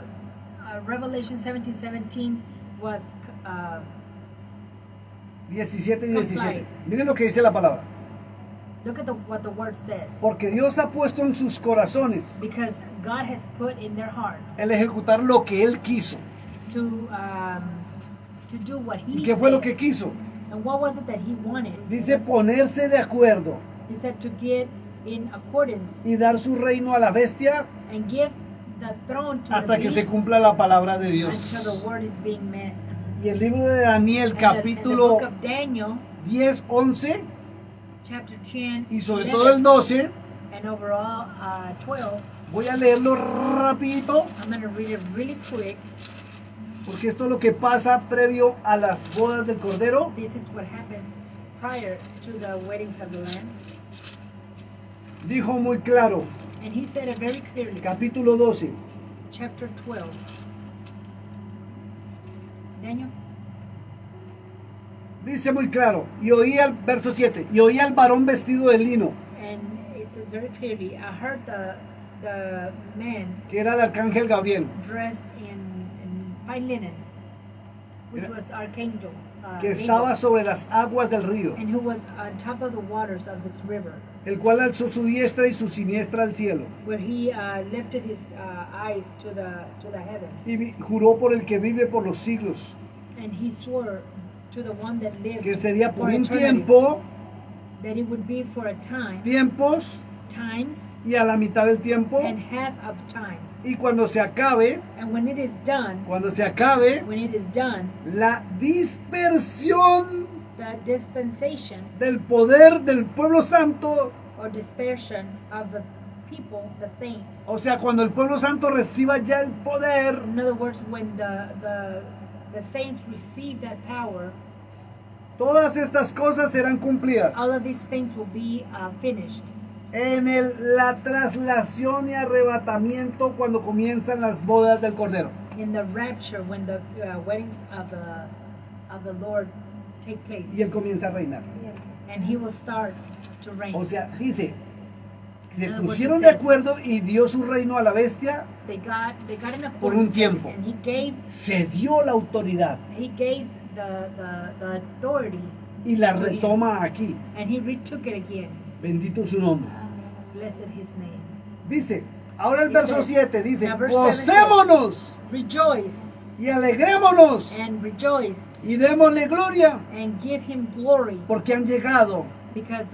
Revelation 17:17 was 17:17. Miren lo que dice la palabra. look at what the word says. Porque Dios ha puesto en sus corazones Because God has put in their hearts el ejecutar lo que Él quiso. to do what He ¿Y qué fue lo said. que quiso? And what was it that He wanted? Dice ponerse de acuerdo He said to get in accordance y dar su reino a la bestia and give the throne to hasta the que se beast cumpla la palabra de Dios. until the word is being met. Y el libro de Daniel, And the capítulo book of Daniel, 10, 11 chapter 10, y sobre 11, todo el 12, and overall 12. voy a leerlo rapidito I'm going to read it really quick. porque esto es lo que pasa previo a las bodas del Cordero. This is what happens prior to the weddings of the Lamb. Dijo muy claro, And he said it very clearly. capítulo 12, Chapter 12. Daniel? dice muy claro, y oí al verso 7, y oí al varón vestido de lino, And it says very clearly, I heard the man que era el arcángel Gabriel, dressed in fine linen, which was Archangel, que estaba sobre las aguas del río, and who was on top of the waters of this river, el cual alzó su diestra y su siniestra al cielo, where he lifted his eyes to the heavens, y juró por el que vive por los siglos, and he swore to the one that lived que sería por for un eternity, tiempo, that it would be for a time, tiempos, times, y a la mitad del tiempo, and half of times. y cuando se acabe, And when it is done, la dispersión the dispensation del poder del pueblo santo, or dispersion of the people, the saints. o sea, cuando el pueblo santo reciba ya el poder, In other words, when the saints receive that power, todas estas cosas serán cumplidas all of these things will be finished. en la traslación y arrebatamiento cuando comienzan las bodas del Cordero. In the rapture, when the weddings of the Lord take place, Y Él comienza a reinar. and He will start to reign. O sea, dice, se In other words, pusieron it de says- acuerdo y dio su reino a la bestia, They got in a por un tiempo. and He gave se dio la autoridad the authority, y la retoma aquí. and He retook it again. Bendito su nombre. Blessed His name. Dice, ahora el It verso says, 7 dice, now verse 7 says, gocémonos Rejoice y alegrémonos and rejoice y démosle gloria and give Him glory, porque han llegado because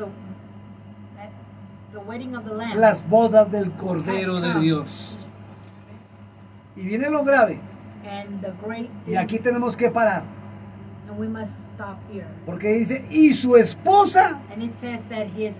the wedding of the Lamb las bodas del Cordero has de come. Dios. Y viene lo grave, and the great y aquí tenemos que parar, and we must stop here. porque dice, y su esposa And it says that His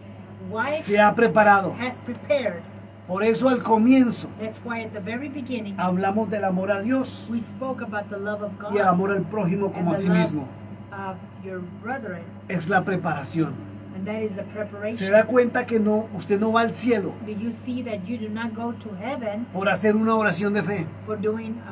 wife se ha preparado. has prepared. Por eso al comienzo That's why at the very beginning hablamos del amor a Dios we spoke about the love of God y el amor al prójimo como a and sí the love mismo. of your brethren, Es la preparación. and that is the Se preparation. da cuenta que no, usted no va al cielo Do you see that you do not go to heaven por hacer una oración de fe, for doing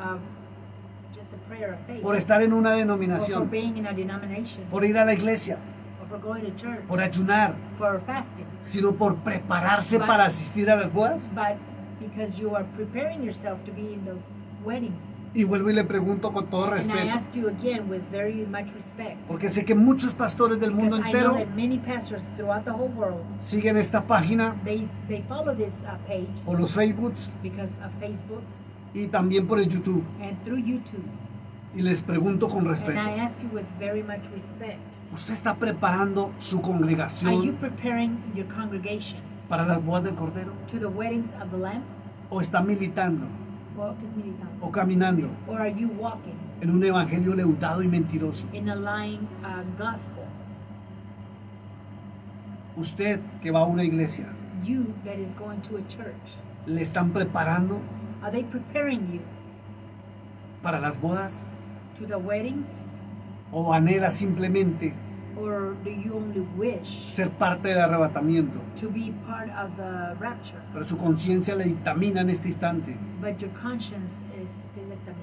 just a prayer of faith, por estar en una or for denominación, being in a denomination, por ir a la iglesia, or for going to church, por ayunar, for fasting, sino por prepararse para asistir a las bodas? but because you are preparing yourself to be in those weddings. Y vuelvo y le pregunto con todo And I respeto, ask you again with very much respect, porque sé que muchos pastores del mundo because I know entero that many pastors throughout the whole world, siguen esta página they follow this page por los Facebooks because of Facebook y también por el YouTube. and through YouTube. Y les pregunto con And respeto, I ask you with very much respect, ¿usted está preparando su are you congregación preparing your congregation para las bodas del Cordero? to the weddings of the Lamb? ¿O está militando o caminando Or are you walking en un evangelio leudado y mentiroso? in a lying gospel? Usted que va a una iglesia, You that is going to a church, ¿le están preparando are they preparing you para las bodas? to the weddings? ¿O anhela simplemente Or do you only wish ser parte del arrebatamiento? to be part of the rapture, Pero su conciencia le dictamina en este instante. but your conscience is dictating?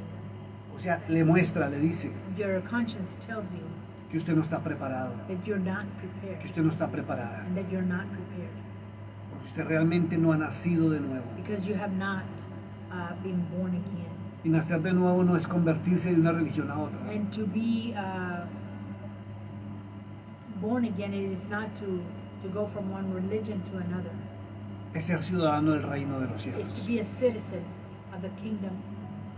O sea, le muestra, le dice Your conscience tells you que usted no está preparado, that you're not que prepared, usted no está preparada, and that you're not prepared porque usted realmente no ha nacido de nuevo. because you have not been born again. Y nacer de nuevo no es convertirse de una religión a otra. And to be born again, it is not to go from one religion to another. Es ser ciudadano del reino de los It's cielos. to be a citizen of the kingdom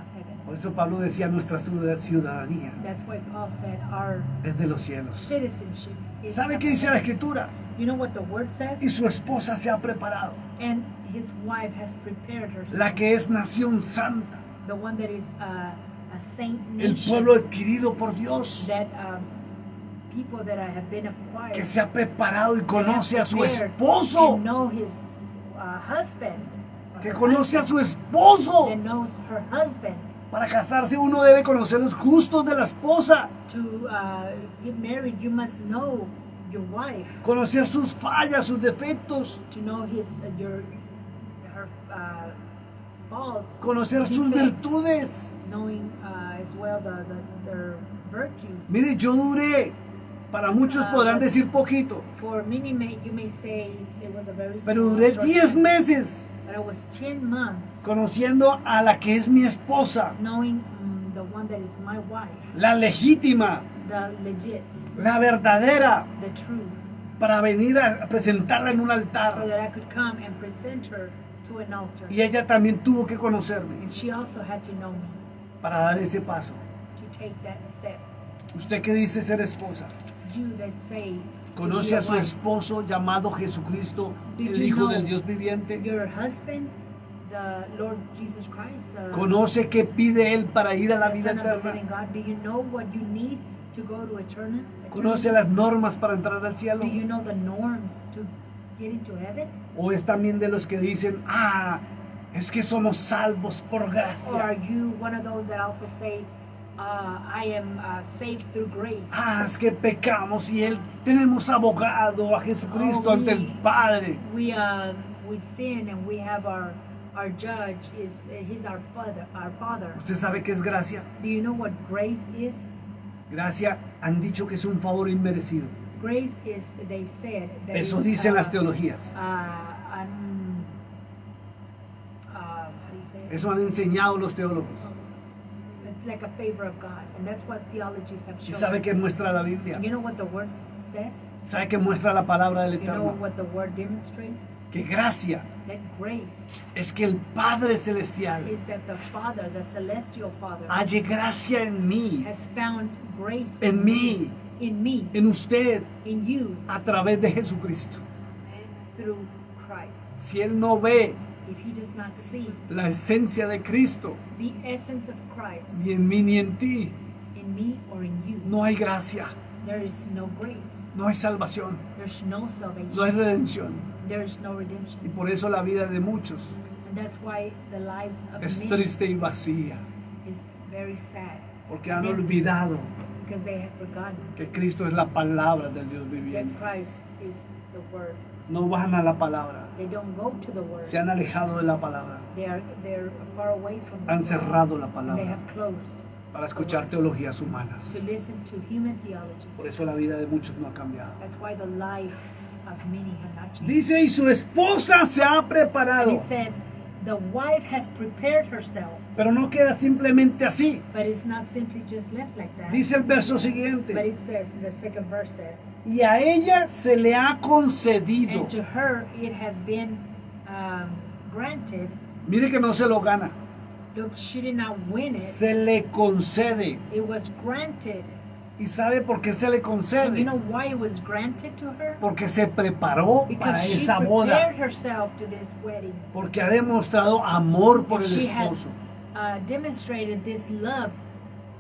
of heaven. Por eso Pablo decía, nuestra ciudadanía That's why Paul said our es de los cielos. citizenship is ¿Sabe of qué dice la heaven. escritura? You know what the word says? Y su esposa se ha preparado. And his wife has prepared herself. La que es nación santa. The one that is a saint El nation. pueblo adquirido por Dios. That people that have been acquired. Que se ha preparado y that conoce have a su prepared esposo. And know his husband. or Que her conoce a husband, su esposo. that knows her husband. Para casarse uno debe conocer los gustos de la esposa. To get married, you must know your wife. Conocer sus fallas, sus defectos. To know her faults. Conocer sus defects, virtudes. knowing as well their virtues. Mire, yo duré, para muchos podrán decir poquito, For many, you may say it was a very pero small, duré short 10 time, meses but it was 10 months conociendo a la que es mi esposa. knowing the one that is my wife, la legítima, the legit, la verdadera, the true, para venir a presentarla en un so altar. that I could come and present her to an altar. Y ella también tuvo que conocerme And she also had to know me para dar ese paso. to take that step. Usted que dice ser esposa, You that say to conoce be a a su wife, esposo llamado Jesucristo, Do el you Hijo know del Dios viviente. your husband, the Lord Jesus Christ, the Conoce qué pide él para ir a la the vida Son of the eterna. living God. Do you know what you need to go to eternal? Conoce las normas para entrar al cielo. Do you know the norms to get into heaven? O es también de los que dicen, es que somos salvos por Or are gracia. you one of those that also says, I am saved through grace? Es que pecamos y él tenemos abogado a Jesucristo ante el Padre. We sin and we have our judge is he's our father. ¿Usted sabe qué es gracia? Do you know what grace is? Gracia han dicho que es un favor inmerecido. Grace is, they've said that Eso it's, dicen las teologías. how do you say it? Eso han enseñado los teólogos. It's like a favor of God, and that's what theologies have ¿Y shown. sabe qué muestra la Biblia? You know what the word says? ¿Sabe qué muestra la palabra del You know Eterno? what the word demonstrates? Que gracia That grace es que el Padre Celestial is that the Father, the celestial Father, halle gracia en mí, has found grace en mí, in me, en usted, in you, a través de Jesucristo. through Christ. Si Él no ve If he does not see la esencia de Cristo, the essence of Christ ni en mí ni en ti, in me or in you, no hay gracia, there is no grace, no hay salvación, there's no no hay salvation, redención. there's no Y redemption. por eso la vida de muchos And that's why the lives of es many triste y vacía, is very sad, porque han olvidado because they have forgotten que Cristo es la palabra del Dios that viviente. Christ is the Word. No van a la palabra, They don't go to the Word. se han alejado de la palabra, They're far away from the han Word. cerrado la And they palabra have closed para escuchar teologías humanas. to listen to human theologies. Por eso la vida de muchos no ha cambiado. That's why the lives of many have not changed. Dice, y su esposa se ha And preparado. it says, the wife has prepared herself, Pero no queda simplemente así. but it's not simply just left like that. Dice el verso But siguiente, it says, the second verse says, y a ella se le ha concedido. and to her it has been granted. Mire que no se lo gana, Look, she did not win it. se le concede. It was granted. ¿Y sabe por qué se le And you concede? know why it was granted to her? Porque se preparó para Because she esa prepared boda. herself to this wedding. Porque ha demostrado amor por And el she has esposo. demonstrated this love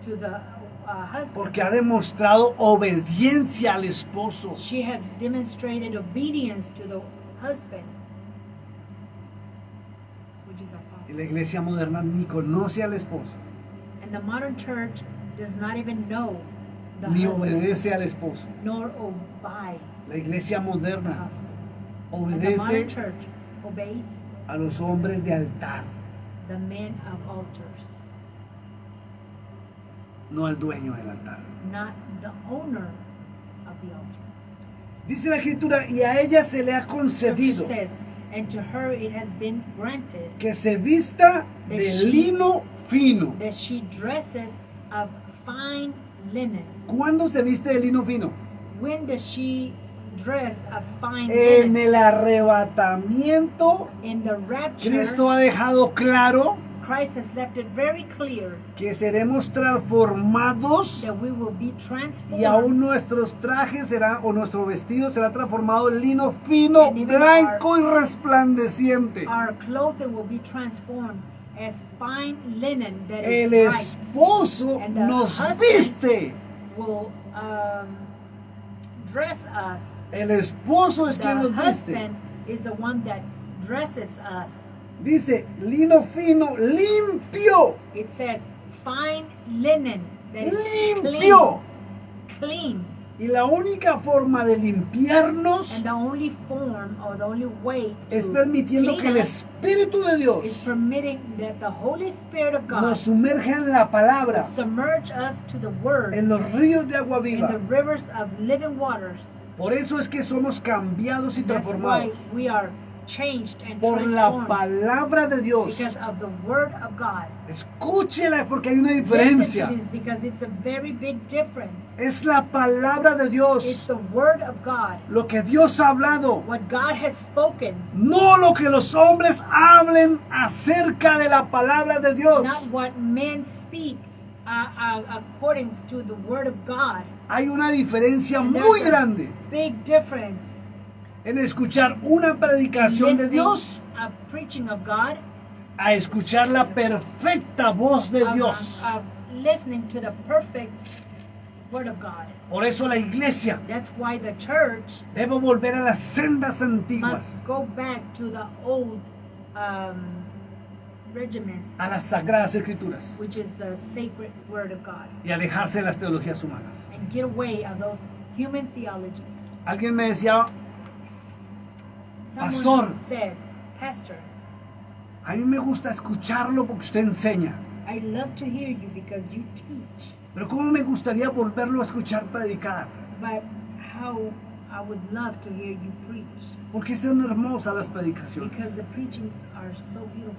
to the husband. Porque ha demostrado obediencia al esposo. She has demonstrated obedience to the husband, which is our Y father. la iglesia moderna ni conoce al esposo, And the modern church does not even know the ni husband, obedece al esposo. nor obey La iglesia the moderna husband. And the modern obedece church obeys a los hombres de altar, the men of altars, no al dueño del altar. not the owner of the altar. Dice la escritura, y a ella se le ha Scripture concedido says, and to her it has been granted que se vista The de sheep- lino fino. that she dresses of fine linen. ¿Cuándo se viste de lino fino? When does she dress of fine En linen? el arrebatamiento, In the rapture, Cristo ha dejado claro Christ has left it very clear que seremos transformados that we will be y aún transformed, nuestros trajes serán, o nuestro vestido será transformado en lino fino, And even blanco y resplandeciente. our clothing will be transformed as fine linen that El is bright. esposo And the nos husband viste. Will dress us. El esposo es quien The nos viste. husband is the one that dresses us. Dice, lino fino, limpio, It says fine linen that is limpio. clean. Y la única forma de limpiarnos And the only form or the only way to es permitiendo que clean el us Espíritu de is Dios permitting that the Holy Spirit of God nos sumerja en la palabra, submerge us to the Word en los ríos de agua in the viva. rivers of living waters. Por eso es que somos cambiados y That's why transformados. we are changed and por la transformed palabra de Dios. because of the Word of God. Escúchela porque hay una Listen diferencia. to this because it's a very big difference. Es la palabra de It's Dios. the Word of God. Lo que Dios ha hablado. What God has spoken, No lo que los hombres hablen acerca de la palabra de Dios. not what men speak according to the Word of God. Hay una diferencia And muy there's a grande big difference en escuchar una in predicación de listening Dios a preaching of God, a escuchar la perfecta voz de Dios. of listening to the perfect Word of God. Por eso la iglesia That's why the church debe volver a las sendas antiguas, must go back to the old regiments, a las sagradas escrituras which is the sacred Word of God, y alejarse de las teologías humanas. and get away of those human theologies. Alguien me decía, Someone Pastor. said, Pastor, a mí me gusta escucharlo porque usted enseña, I love to hear you because you teach, pero ¿cómo me gustaría volverlo a escuchar predicar? but how I would love to hear you preach, Porque son hermosas las predicaciones. because the preachings are so beautiful.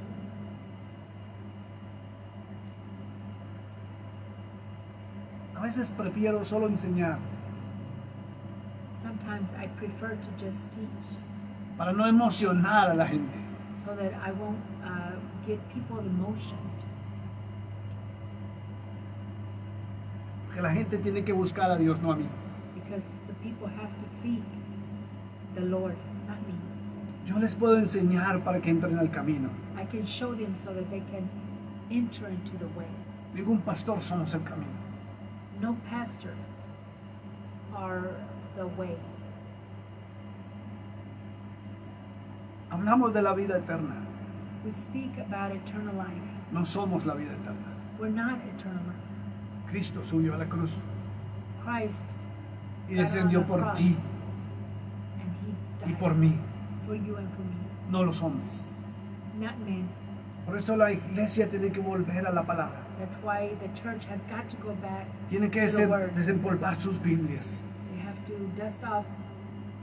A veces prefiero solo enseñar Sometimes I prefer to just teach para no emocionar a la gente. so that I won't get people emotioned. Porque la gente tiene que buscar a Dios, no a mí. Because the people have to seek the Lord, not me. Yo les puedo enseñar para que entren al camino. I can show them so that they can enter into the way. Ningún pastor somos el camino. No pastor are the way. Hablamos de la vida eterna. We speak about eternal life. No somos la vida eterna. We're not eternal life. Cristo subió a la cruz Christ y descendió por ti and He y died por mí, for you and for me, no los hombres. not men. Por eso la iglesia tiene que volver a la palabra. That's why the church has got to go back. Tiene que To the word. desempolvar sus Biblias. They have to dust off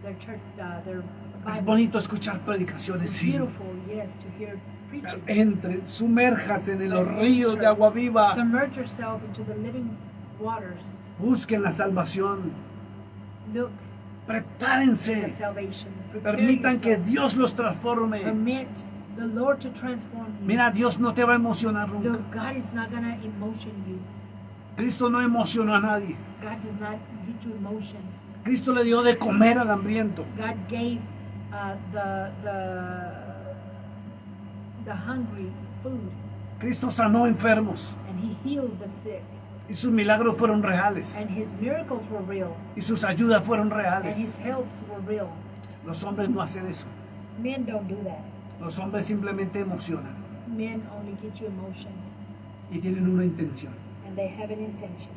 their church, their Es Bibles. bonito escuchar predicaciones, It's sí. beautiful, yes, to hear Pero preaching. entren, sumérjanse en los But ríos de agua viva. Submerge yourself into the living waters. Busquen la salvación. Look for Prepárense. salvation. Prepare Permitan que yourself. Dios los transforme. Permit the Lord to transform you. Mira, Dios no te va a emocionar nunca. Look, God is not going to emotion you. Cristo no emocionó a nadie. God does not get you emotion. Cristo le dio de comer al hambriento. God gave the hungry food, Cristo sanó enfermos. and He healed the sick, Y sus milagros fueron reales. and His miracles were real, Y sus ayudas fueron and reales. His helps were real. Los hombres no hacen eso. Men don't do that. Los hombres simplemente emocionan. Men only get you emotion, Y tienen una intención. and they have an intention.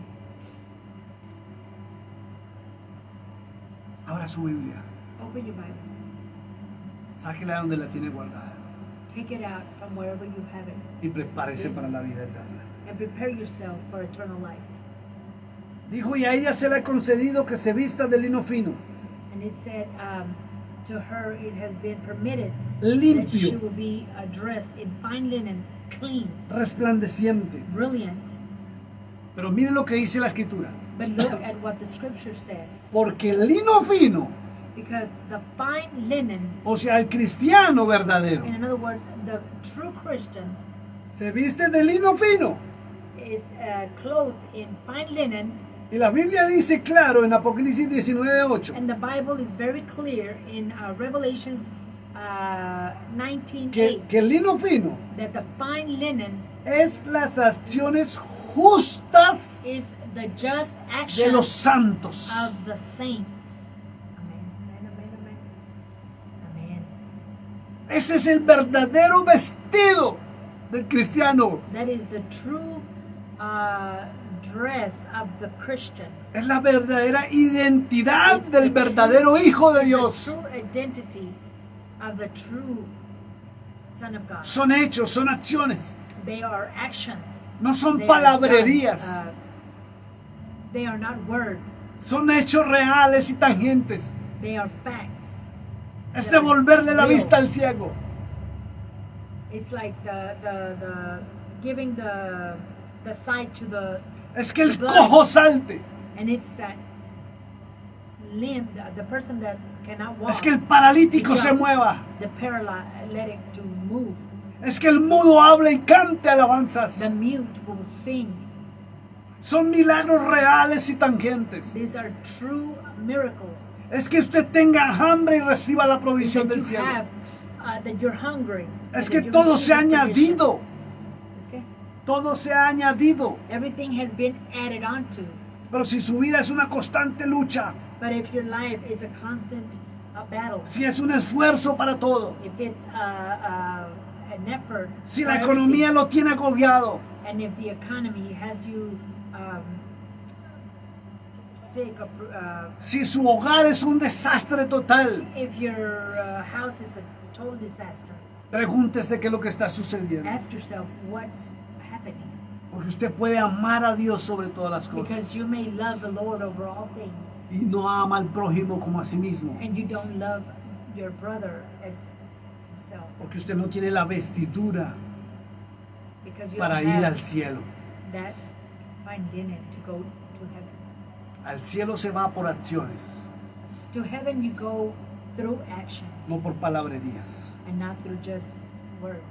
Abra su Biblia. Open your Bible. Sáquela donde la tiene guardada. Take it out from wherever you have it, Y prepárese para la vida eterna. and prepare yourself for eternal life. Dijo, y a ella se le ha concedido que se vista de lino fino, And it said, to her it has been permitted that she limpio, will be dressed in fine linen, clean, resplandeciente. brilliant. Pero miren lo que dice la escritura. But look at what the scripture says. Porque el lino fino, Because the fine linen, o sea, el cristiano verdadero, in other words, the true Christian se viste de lino fino. is clothed in fine linen, Y la Biblia dice claro en Apocalipsis 19:8 and the Bible is very clear in Revelations 19:8 que el lino fino that the fine linen es las acciones justas is the just de action los santos. of the saints. Amen. Amen. Amen. Amen. Ese es el verdadero vestido del cristiano. That is the true dress of the Christian. Es la verdadera identidad del verdadero Hijo de The Dios. true identity of the true Son of God. Son hechos, son acciones, They are actions. no son They are palabrerías. done, they are not words. Son hechos reales y tangentes. They are facts. Es devolverle la real. vista al ciego. It's like the giving the sight to the, Es que el cojo salte. and it's that limb, the person that cannot walk, Es que el paralítico se mueva. the paralytic to move, Es que el mudo hable y cante alabanzas. the mute will sing. Son milagros reales y tangentes. These are true miracles. Es que usted tenga hambre y reciba la That provisión del you cielo. have, that you're hungry. Es and que that you todo se ha receive provision. añadido. Es que Todo se ha añadido. everything has been added onto. Pero si su vida es una constante lucha, But if your life is a constant battle, si es un esfuerzo para todo, if it's an effort, si for la economía everything, lo tiene agobiado, and if the economy has you sick, si su hogar es un desastre total, if your house is a total disaster, pregúntese qué es lo que está sucediendo. ask yourself what's happening. Porque usted puede amar a Dios sobre todas las cosas Because you may love the Lord over all things, y no ama al prójimo como a sí mismo. and you don't love your brother as himself, Porque usted no tiene la vestidura because you para don't ir al have cielo. that fine linen to go to heaven. Al cielo se va por acciones, To heaven you go through actions no por palabrerías. and not through just words.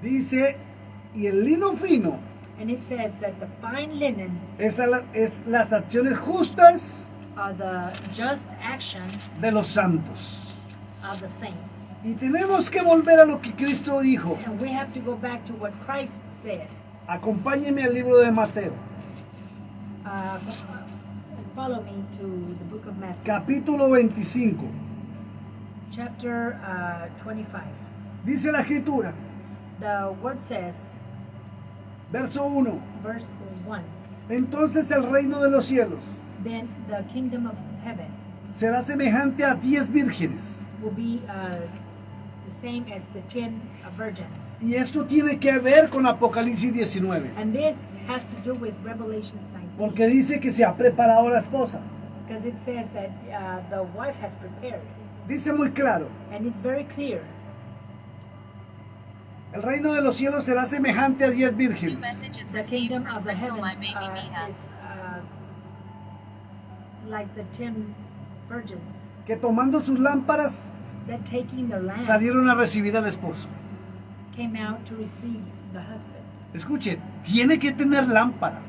Dice, y el lino fino And it says that the fine linen es las acciones justas are the just actions de los santos. of the saints. Y tenemos que volver a lo que Cristo dijo. And we have to go back to what Christ said. Acompáñeme al libro de Mateo, Follow me to the book of Matthew, capítulo 25. chapter 25. Dice la escritura, The word says, verso 1. verse 1, Entonces el reino de los cielos then the kingdom of heaven será semejante a 10 vírgenes. will be the same as the 10 virgins. Y esto tiene que ver con Apocalipsis 19. And this has to do with Revelations 19. Porque dice que se ha preparado la esposa. Because it says that the wife has prepared. Dice muy claro, And it's very clear. el reino de los cielos será semejante a 10 vírgenes. The kingdom of the heavens is like the 10 virgins Que tomando sus lámparas that taking their lamps salieron a recibir al esposo. came out to receive the husband. Escuche, tiene que tener lámpara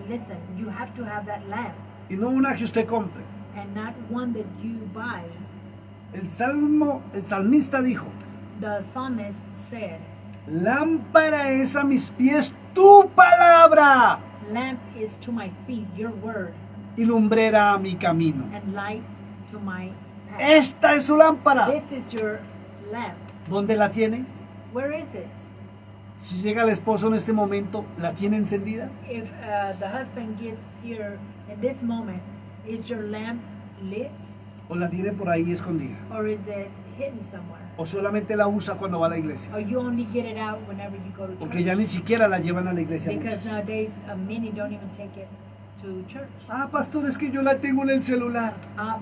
Listen, you have to have that lamp y no una que usted compre. and not one that you buy. El salmista dijo, The psalmist said, lámpara es a mis pies tu palabra lamp is to my feet your word, y lumbrera a mi camino. and light to my path. Esta es su lámpara. This is your lamp. ¿Dónde la tiene? Where is it? Si llega el esposo en este momento, ¿la tiene encendida? If the husband gets here in this moment, is your lamp lit ¿O la tiene por ahí escondida? or is it hidden somewhere? ¿O solamente la usa cuando va a la iglesia? Or you only get it out whenever you go to Porque ya ni church? siquiera la llevan a la iglesia. Because nowadays many don't even take it to church. Ah, pastor, es que yo la tengo en el celular.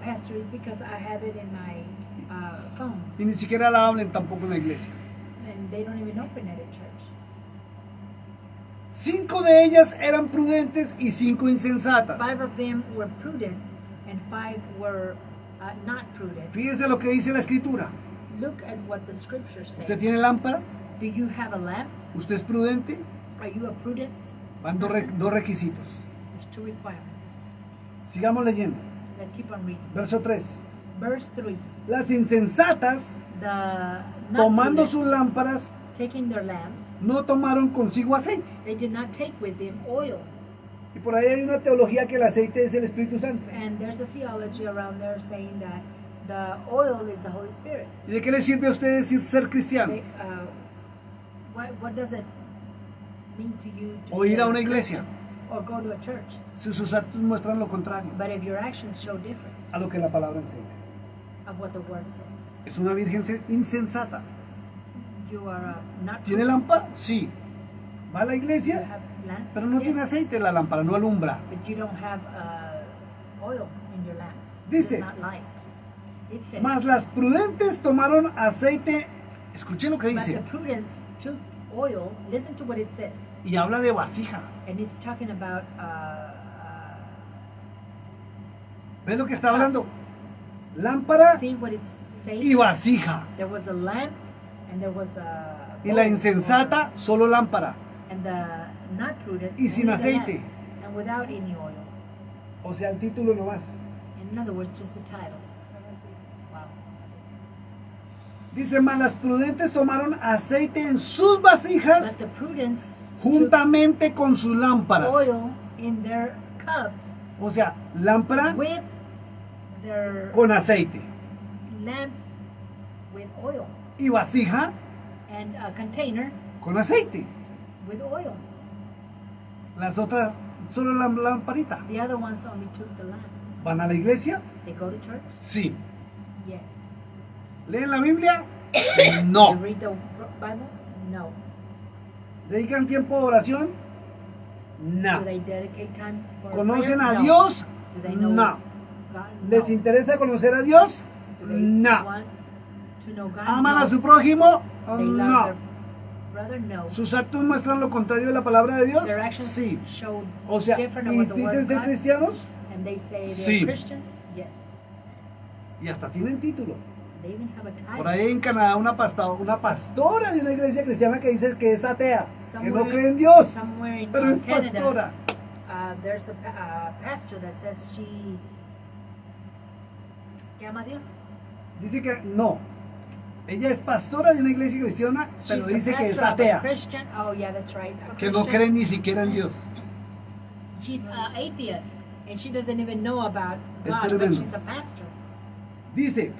Pastor, it's because I have it in my phone, Y ni siquiera la hablen tampoco en la iglesia. and they don't even open it at church. 5 de ellas eran prudentes y 5 insensatas. 5 of them were prudent, and 5 were not prudent. Fíjese lo que dice la escritura. Look at what the scripture says. ¿Usted tiene lámpara? Do you have a lamp? ¿Usted es prudente? Are you a prudent? Van dos requisitos. There's 2 requirements. Sigamos leyendo. Let's keep on reading. Verso 3. Verse 3. Las insensatas, The not tomando prudent, sus lámparas, taking their lamps, no tomaron consigo aceite. they did not take with them oil. Y por ahí hay una teología que el aceite es el Espíritu Santo. And there's a theology around there saying that the oil is the Holy Spirit. ¿Y de qué le sirve a usted decir ser cristiano? They, what does it mean to you to O be ir a una Christian iglesia. or go to a church? Si sus actos muestran lo contrario But if your actions show different a lo que la palabra enseña. of what the word says, Es una virgen insensata. you are not ¿Tiene prudent. lámpara? Sí. ¿Va a la You iglesia? have lamps, Pero no yes, tiene aceite en la lámpara, no alumbra. but you don't have oil in your lamp. It Dice, does not light. It says, Mas las prudentes tomaron aceite. Escuchen lo que but the dice. prudence took oil. Listen to what it says. Y habla de vasija. And it's talking about ¿Ves lo que está hablando? Lámpara see what it's saying. y vasija. There was a lamp and there was a Y la bowl, insensata, solo lámpara. and the not prudent Y sin only the lamp, aceite. and without any oil. O sea, el título nomás. In other words, just the title. Wow. Dice, mas las prudentes tomaron aceite en sus vasijas But the prudence took juntamente con sus lámparas. oil in their cups O sea, lámpara with their con aceite. lamps with oil, Y vasija and a container con aceite. with oil. Las otras, solo la lamparita. The other ones only took the lamp. ¿Van a la iglesia? They go to church? Sí. Yes. ¿Leen la Biblia? No. They read the Bible? No. ¿Dedican tiempo de oración? No. Do they dedicate time for ¿Conocen prayer? a No. Dios? Do they know No. God? ¿Les No. interesa conocer a Dios? Do they No. want to know God? ¿Aman No. a su prójimo? They love No. their brother? No. ¿Sus actos muestran lo contrario de la palabra de Dios? Their actions Sí. show O sea, different than ¿y what the word dicen of ser God? cristianos? And they say they're Sí. Christians? Yes. Y hasta tienen título. They even have a title. Por ahí en Canadá una pastora de una iglesia cristiana que dice que es atea, que no Somewhere- cree en Dios, Somewhere in pero es Canada, pastora. there's a pastor that says she que ama a Dios. Dice que no. Ella es pastora de una iglesia cristiana, pero She's dice a que es pastor of a atea, Christian. Oh yeah, that's right. A que no Christian. cree ni siquiera en Dios. She's an atheist and she doesn't even know about Es God, but tremendo. she's a pastor. Dice,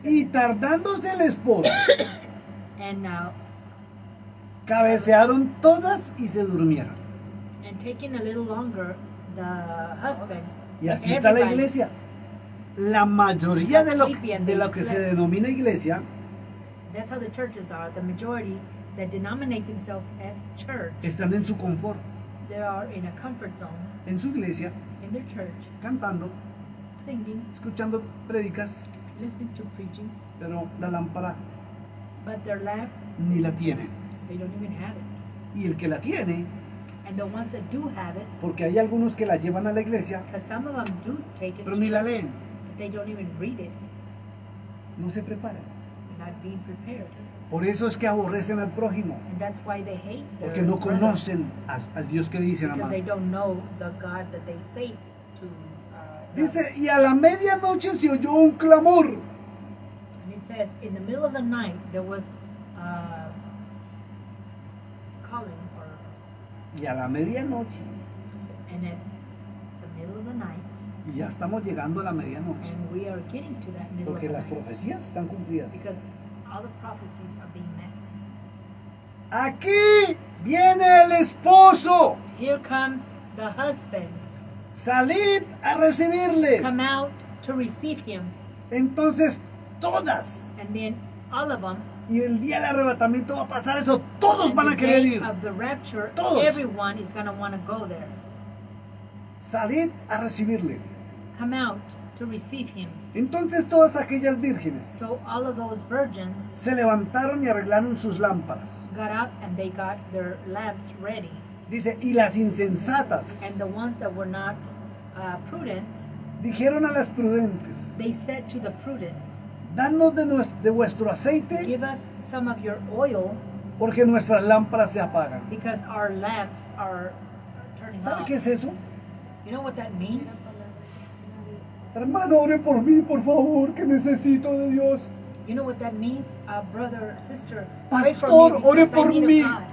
y tardándose el esposo, And now, cabecearon todas y se durmieron. and taking a little longer, the husband. Y así está la everybody- iglesia. La mayoría de lo que se denomina iglesia That's how the churches are. The majority that denominate themselves as church, están en su confort, they are in a comfort zone en su iglesia, in their church, cantando, singing, escuchando prédicas, listening to preachings, pero la lámpara but their lamp, ni la tienen. they don't even have it. Y el que la tiene, And the ones that do have it, porque hay algunos que la llevan a la iglesia, because some of them do take it, pero ni la leen, but they don't even read it, no se preparan. not being prepared. Por eso es que aborrecen al prójimo, And that's why they hate their porque no brother, conocen al Dios que dicen because amar. they don't know the God that they say to love. Dice, y a la medianoche se oyó un clamor. And it says, in the middle of the night, there was calling, Y a la medianoche, and at the middle of the night, y ya estamos llegando a la medianoche, and we are getting to that middle porque of the las night, profecías están cumplidas. because all the prophecies are being met. Aquí viene el esposo, Here comes the husband. salid a recibirle. Come out to receive him, Entonces todas, and then all of them. y el día del arrebatamiento va a pasar eso, todos And van a the querer day ir. of the rapture, Todos. everyone is going to want to go there. Salid a recibirle. Come out to receive him. Entonces todas aquellas vírgenes So all of those virgins se levantaron y arreglaron sus lámparas. got up and they got their lamps ready. Dice, y las insensatas And the ones that were not prudent, dijeron a las prudentes, they said to the prudents, danos de vuestro aceite, give us some of your oil porque nuestras lámparas se apagan. because our lamps are turning ¿Sabe off. qué es eso? You know what that means? Hermano, ore por mí, por favor, que necesito de Dios. You know what that means? Brother, sister, pray for Pastor, me ore because I por need mí. of God.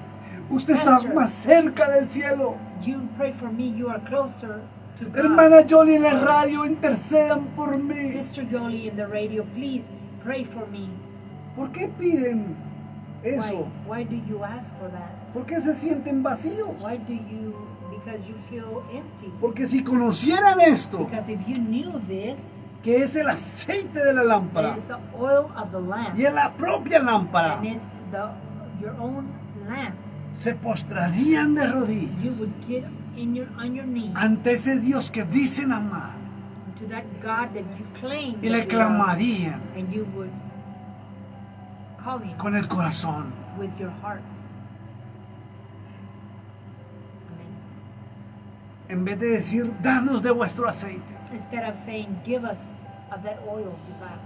Usted está Pastor. más cerca del cielo. You pray for me, you are closer to God. Hermana Jolie en la radio, intercedan por mí. Sister Jolie in the radio, please pray for me. ¿Por qué piden eso? Why do you ask for that? ¿Por qué se sienten vacíos? Why do you? Because you feel empty. Porque si conocieran esto, Because if you knew this, que es el aceite de la that lámpara is the oil of the lamp, y es la propia lámpara, and it's your own lamp, se postrarían de you rodillas would get on your knees ante ese Dios que dicen amar to that God that you claim y le that you love, clamarían and you would call him con el corazón. with your heart. Amen. En vez de decir, danos de vuestro aceite. Instead of saying, give us of that oil you have,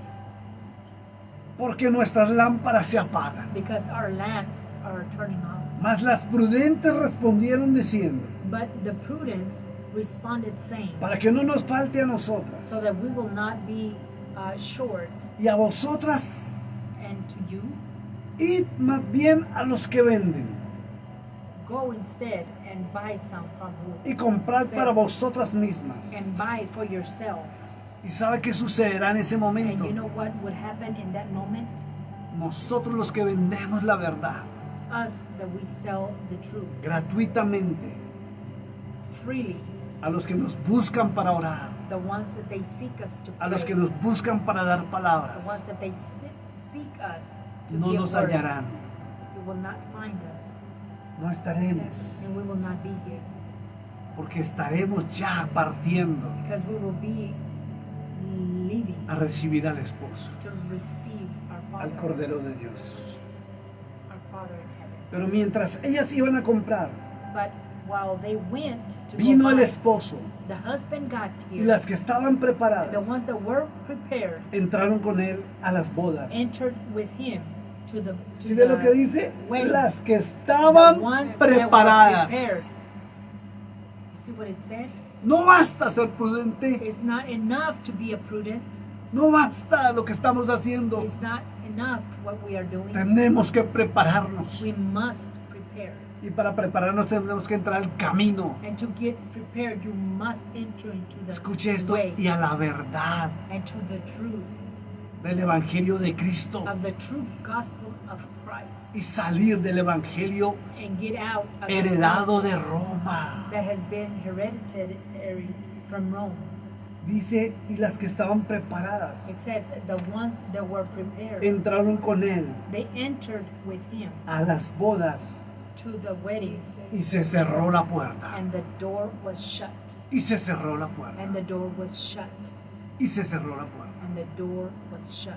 Porque nuestras lámparas se apagan. because our lamps are turning off. Mas las prudentes respondieron diciendo, But the prudence responded saying, para que no nos falte a nosotras so that we will not be short, y a vosotras, and to you, id más bien a los que venden go instead and buy some from y who comprad para sell, vosotras mismas. and buy for yourself. ¿Y sabe qué sucederá en ese And momento? you know what would happen in that moment? Nosotros los que vendemos la verdad Us that we sell the truth gratuitamente, freely, a los que nos buscan para orar, the ones that they seek us to a los pray, que nos buscan para dar the palabras, ones that they seek us to no give nos word, hallarán, you will not find us, no estaremos, and we will not be here, porque estaremos ya partiendo because we will be leaving a recibir al esposo, to receive our al Father, Cordero de Dios. our Father in heaven. Pero mientras ellas iban a comprar, But while they went to vino go el buy, esposo the husband got y here, las que estaban and the preparadas ones that were prepared entraron con él a las bodas. entered with him to the ¿Sí ve lo que dice? wedding. Las que The estaban ones that were preparadas. prepared. You see what it said? No basta ser prudente, It's not enough to be a prudent. no basta lo que estamos haciendo. It's not enough what we are doing. Tenemos que prepararnos. We must prepare. Y para prepararnos tenemos que entrar al camino. And to get prepared, you must enter into the Escuche esto, way y a la verdad and to the truth del Evangelio de Cristo. of the true gospel of Christ, Y salir del Evangelio and get out of the heredado gospel de Roma. that has been hereditary from Rome. Dice, y las que estaban preparadas It says the ones that were prepared, entraron con él they entered with him a las bodas to the weddings, y se cerró la puerta. and the door was shut, Y se cerró la puerta. and the door was shut, Y se cerró la puerta. and the door was shut.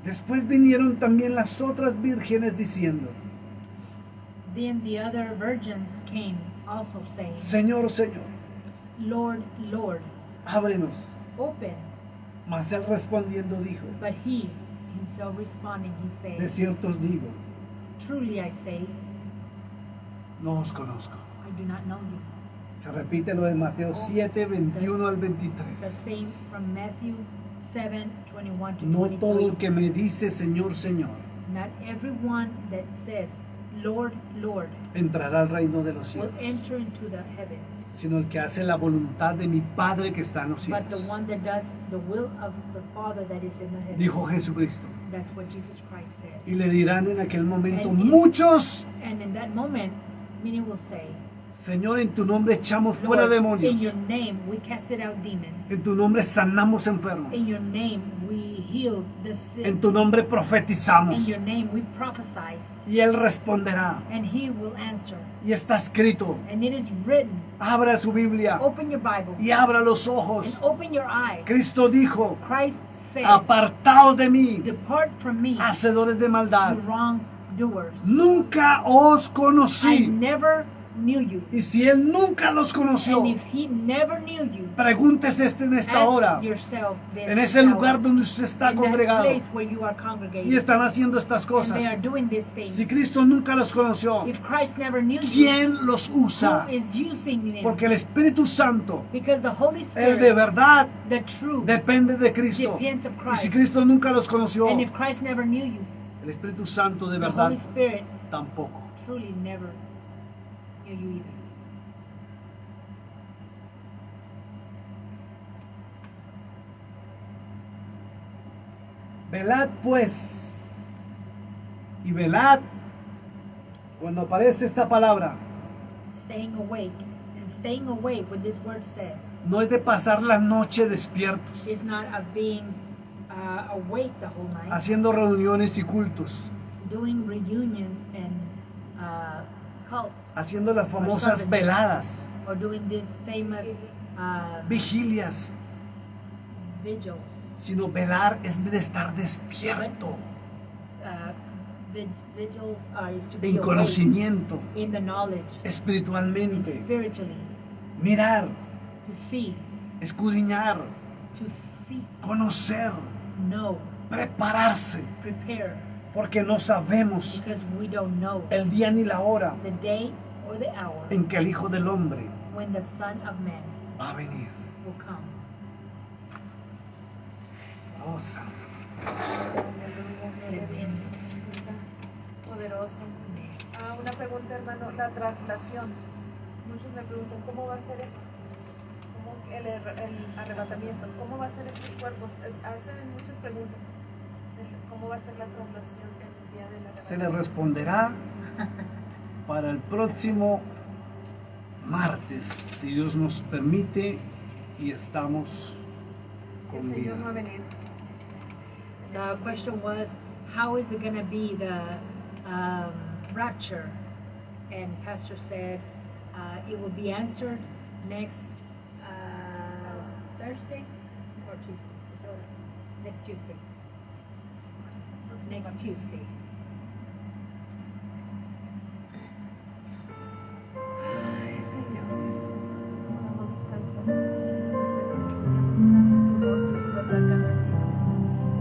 Después vinieron también las otras vírgenes diciendo, Then the other virgins came also saying, Señor, Señor, Lord, Lord, ábrenos. open. Mas él respondiendo dijo, But he himself responding, he de said, cierto os digo, Truly I say, no os conozco. I do not know you. Se repite lo de Mateo 7, 21 al The 23. same from Matthew 7, 21 to No todo el 23. que me dice Señor, Señor, Not everyone that says, Lord, Lord, entrará al reino de los will cielos, enter into the heavens, sino el que hace la voluntad de mi Padre que está en los but the cielos. one that does the will of the Father that is in the heavens. Dijo Jesucristo. That's what Jesus Christ said. Y le dirán en aquel momento, And- muchos, And in that moment, many will say, Señor, en tu nombre echamos fuera Lord, in demonios. your name we casted out demons. En tu nombre sanamos enfermos. In your name we healed the sick. En tu nombre In profetizamos. your name we prophesied. Y él responderá. And he will answer. Y está escrito. And it is written. Abra su Biblia Open your Bible y abra los and ojos. open your eyes. Cristo dijo, Christ said, apartaos de mí, Depart from me, hacedores de maldad. you wrongdoers. Nunca os I conocí. never knew you. Y si él nunca los conoció, And if he never knew you, pregúntese en esta hora, ask yourself this en ese hour, lugar donde usted está in that congregado place where you are congregated, y están haciendo estas and cosas. they are doing these things. Si Cristo nunca los conoció, If Christ never knew you, ¿quién los usa? who is using them? Porque el Espíritu Santo, Because the Holy el de Spirit, verdad, the true, depende de Cristo. depends of Y Christ. si Cristo nunca los conoció, And if Christ never knew you, el Espíritu Santo de the verdad Holy Spirit tampoco. truly never knew you either. Velad pues, y velad, cuando aparece esta palabra, Staying awake. And staying awake, what this word says, no es de pasar la noche despiertos, is not of being awake the whole night, haciendo reuniones y cultos, doing reunions and cults haciendo las famosas services. veladas, or doing these famous vigilias, vigils. sino velar es de estar despierto Vigils is to be en awake conocimiento, in the knowledge, espiritualmente, spiritually, mirar, to see, escudriñar, to seek, conocer, know, prepararse, prepare, porque no sabemos because we don't know el día ni la hora the day or the hour en que el Hijo del Hombre when the Son of Man va a venir. will come. Oh, Santo. Poderoso. Una pregunta, hermano, la traslación. Muchos me preguntan, ¿cómo va a ser eso? ¿Cómo el arrebatamiento? ¿Cómo va a ser estos cuerpos? Hacen muchas preguntas. ¿Cómo va a ser la traslación el día del arrebatamiento? Se le responderá para el próximo martes, si Dios nos permite y estamos con El vida. Señor no ha venido. The question was, how is it going to be the rapture? And Pastor said it will be answered next Thursday or Tuesday. So next Tuesday. Next Tuesday. Ay, Señor Jesús, no descansamos en tu presencia, buscando su rostro y su verdad cada día.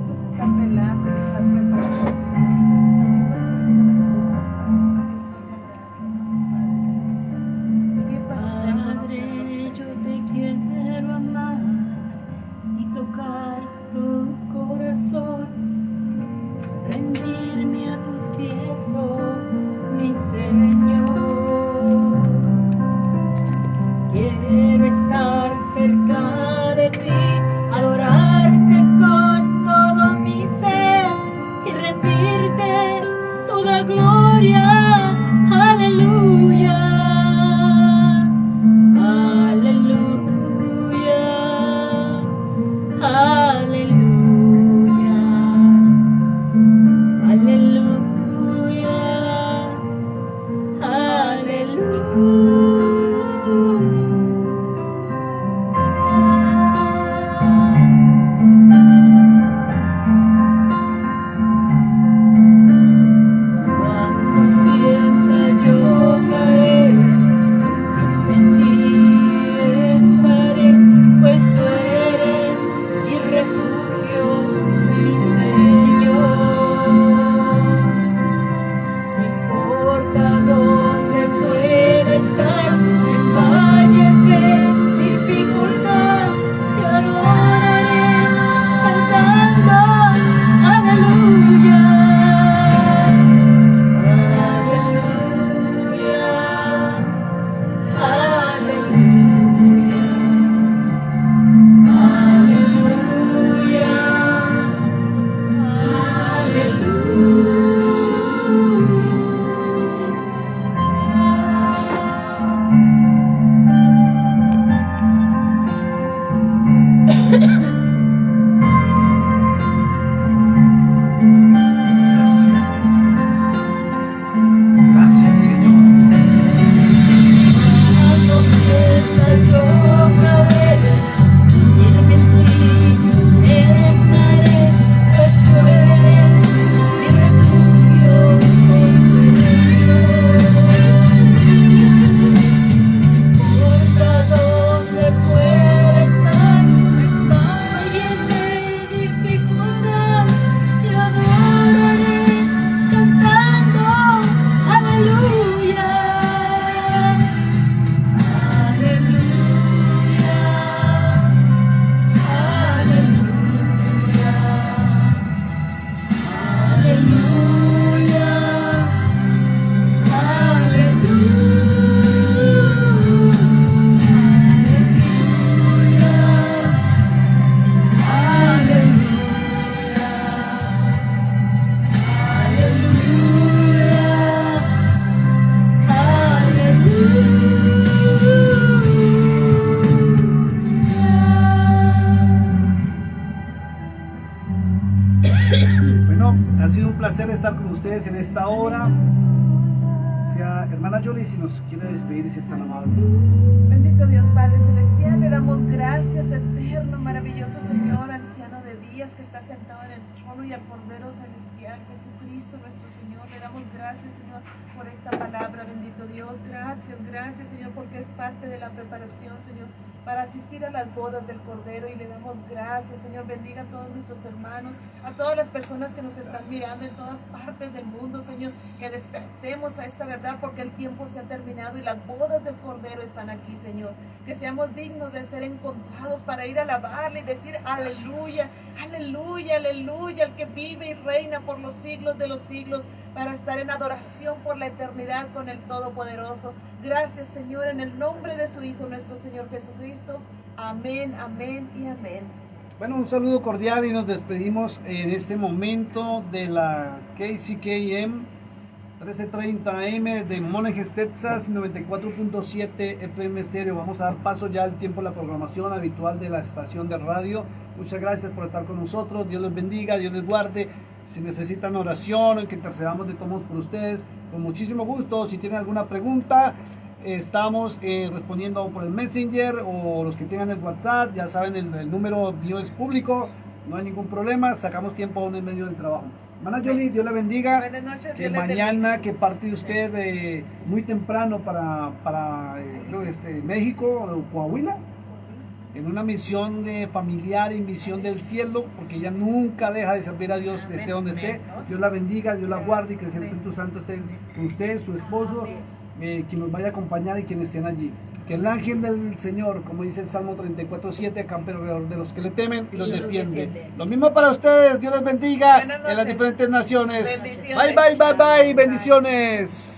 Eso es estar velando y estar preparados, Señor, haciendo decisiones justas para Dios tenga agradable, Padre Celestial. Vivir para usted, Padre, yo te quiero amar y tocar tu corazón, rendirme a tus pies, oh mi Señor. Quiero estar cerca de ti, adorarte con todo mi ser y rendirte toda gloria. Aleluya. Aleluya, aleluya, aleluya, Cuando sienta yo caer, en ti estaré, pues tú eres mi refugio, mi Señor. No importa dónde pueda estar, en valles de dificultad, te adoraré cantando aleluya. Gracias. Gracias, Señor. Cuando sienta yo caer, firme en ti estaré, pues tú eres mi refugio, oh Señor. No importa dónde pueda estar, en valles de dificultad, te adoraré cantando aleluya. Bueno, ha sido un placer estar con ustedes en esta hora. Se ha Hermana Yoli, si nos quiere despedir, si es tan amable. Bendito Dios Padre Celestial, le damos gracias, eterno, maravilloso Señor, anciano de días que está sentado en el trono, y al Cordero Celestial, Jesucristo nuestro Señor. Le damos gracias, Señor, por esta palabra, bendito Dios. Gracias, Señor, porque es parte de la preparación, Señor, para asistir a las bodas del Cordero, y le damos gracias, Señor. Bendiga a todos nuestros hermanos, a todas las personas que nos están mirando en todas partes del mundo, Señor, que despertemos a esta verdad, porque el tiempo se ha terminado y las bodas del Cordero están aquí, Señor. Que seamos dignos de ser encontrados para ir a alabarle y decir aleluya, aleluya, aleluya, al que vive y reina por los siglos de los siglos, para estar en adoración por la eternidad con el Todopoderoso. Gracias, Señor, en el nombre de su Hijo, nuestro Señor Jesucristo. Amén, amén y amén. Bueno, un saludo cordial y nos despedimos en este momento de la KCKM 1330 AM de Monarch, Texas, 94.7 FM estéreo. Vamos a dar paso ya al tiempo de la programación habitual de la estación de radio. Muchas gracias por estar con nosotros. Dios les bendiga, Dios les guarde. Si necesitan oración, que intercedamos de todos por ustedes, con muchísimo gusto. Si tienen alguna pregunta, estamos respondiendo por el Messenger, o los que tengan el WhatsApp, ya saben, el número mío es público, no hay ningún problema, sacamos tiempo aún en medio del trabajo. Hermana Yoli, Dios le bendiga. Buenas noches, que Dios les mañana bendiga. que parte usted muy temprano para creo que México o Coahuila, en una misión familiar y misión del cielo, porque ella nunca deja de servir a Dios, esté donde esté. Dios la bendiga, Dios la guarde, y que el Espíritu Santo esté con usted, su esposo, quien nos vaya a acompañar y quienes estén allí. Que el ángel del Señor, como dice el Salmo 34:7, acampe alrededor de los que le temen y los defiende. Lo mismo para ustedes, Dios les bendiga en las diferentes naciones. Bendiciones. Bye, bye, bye, bye, bendiciones.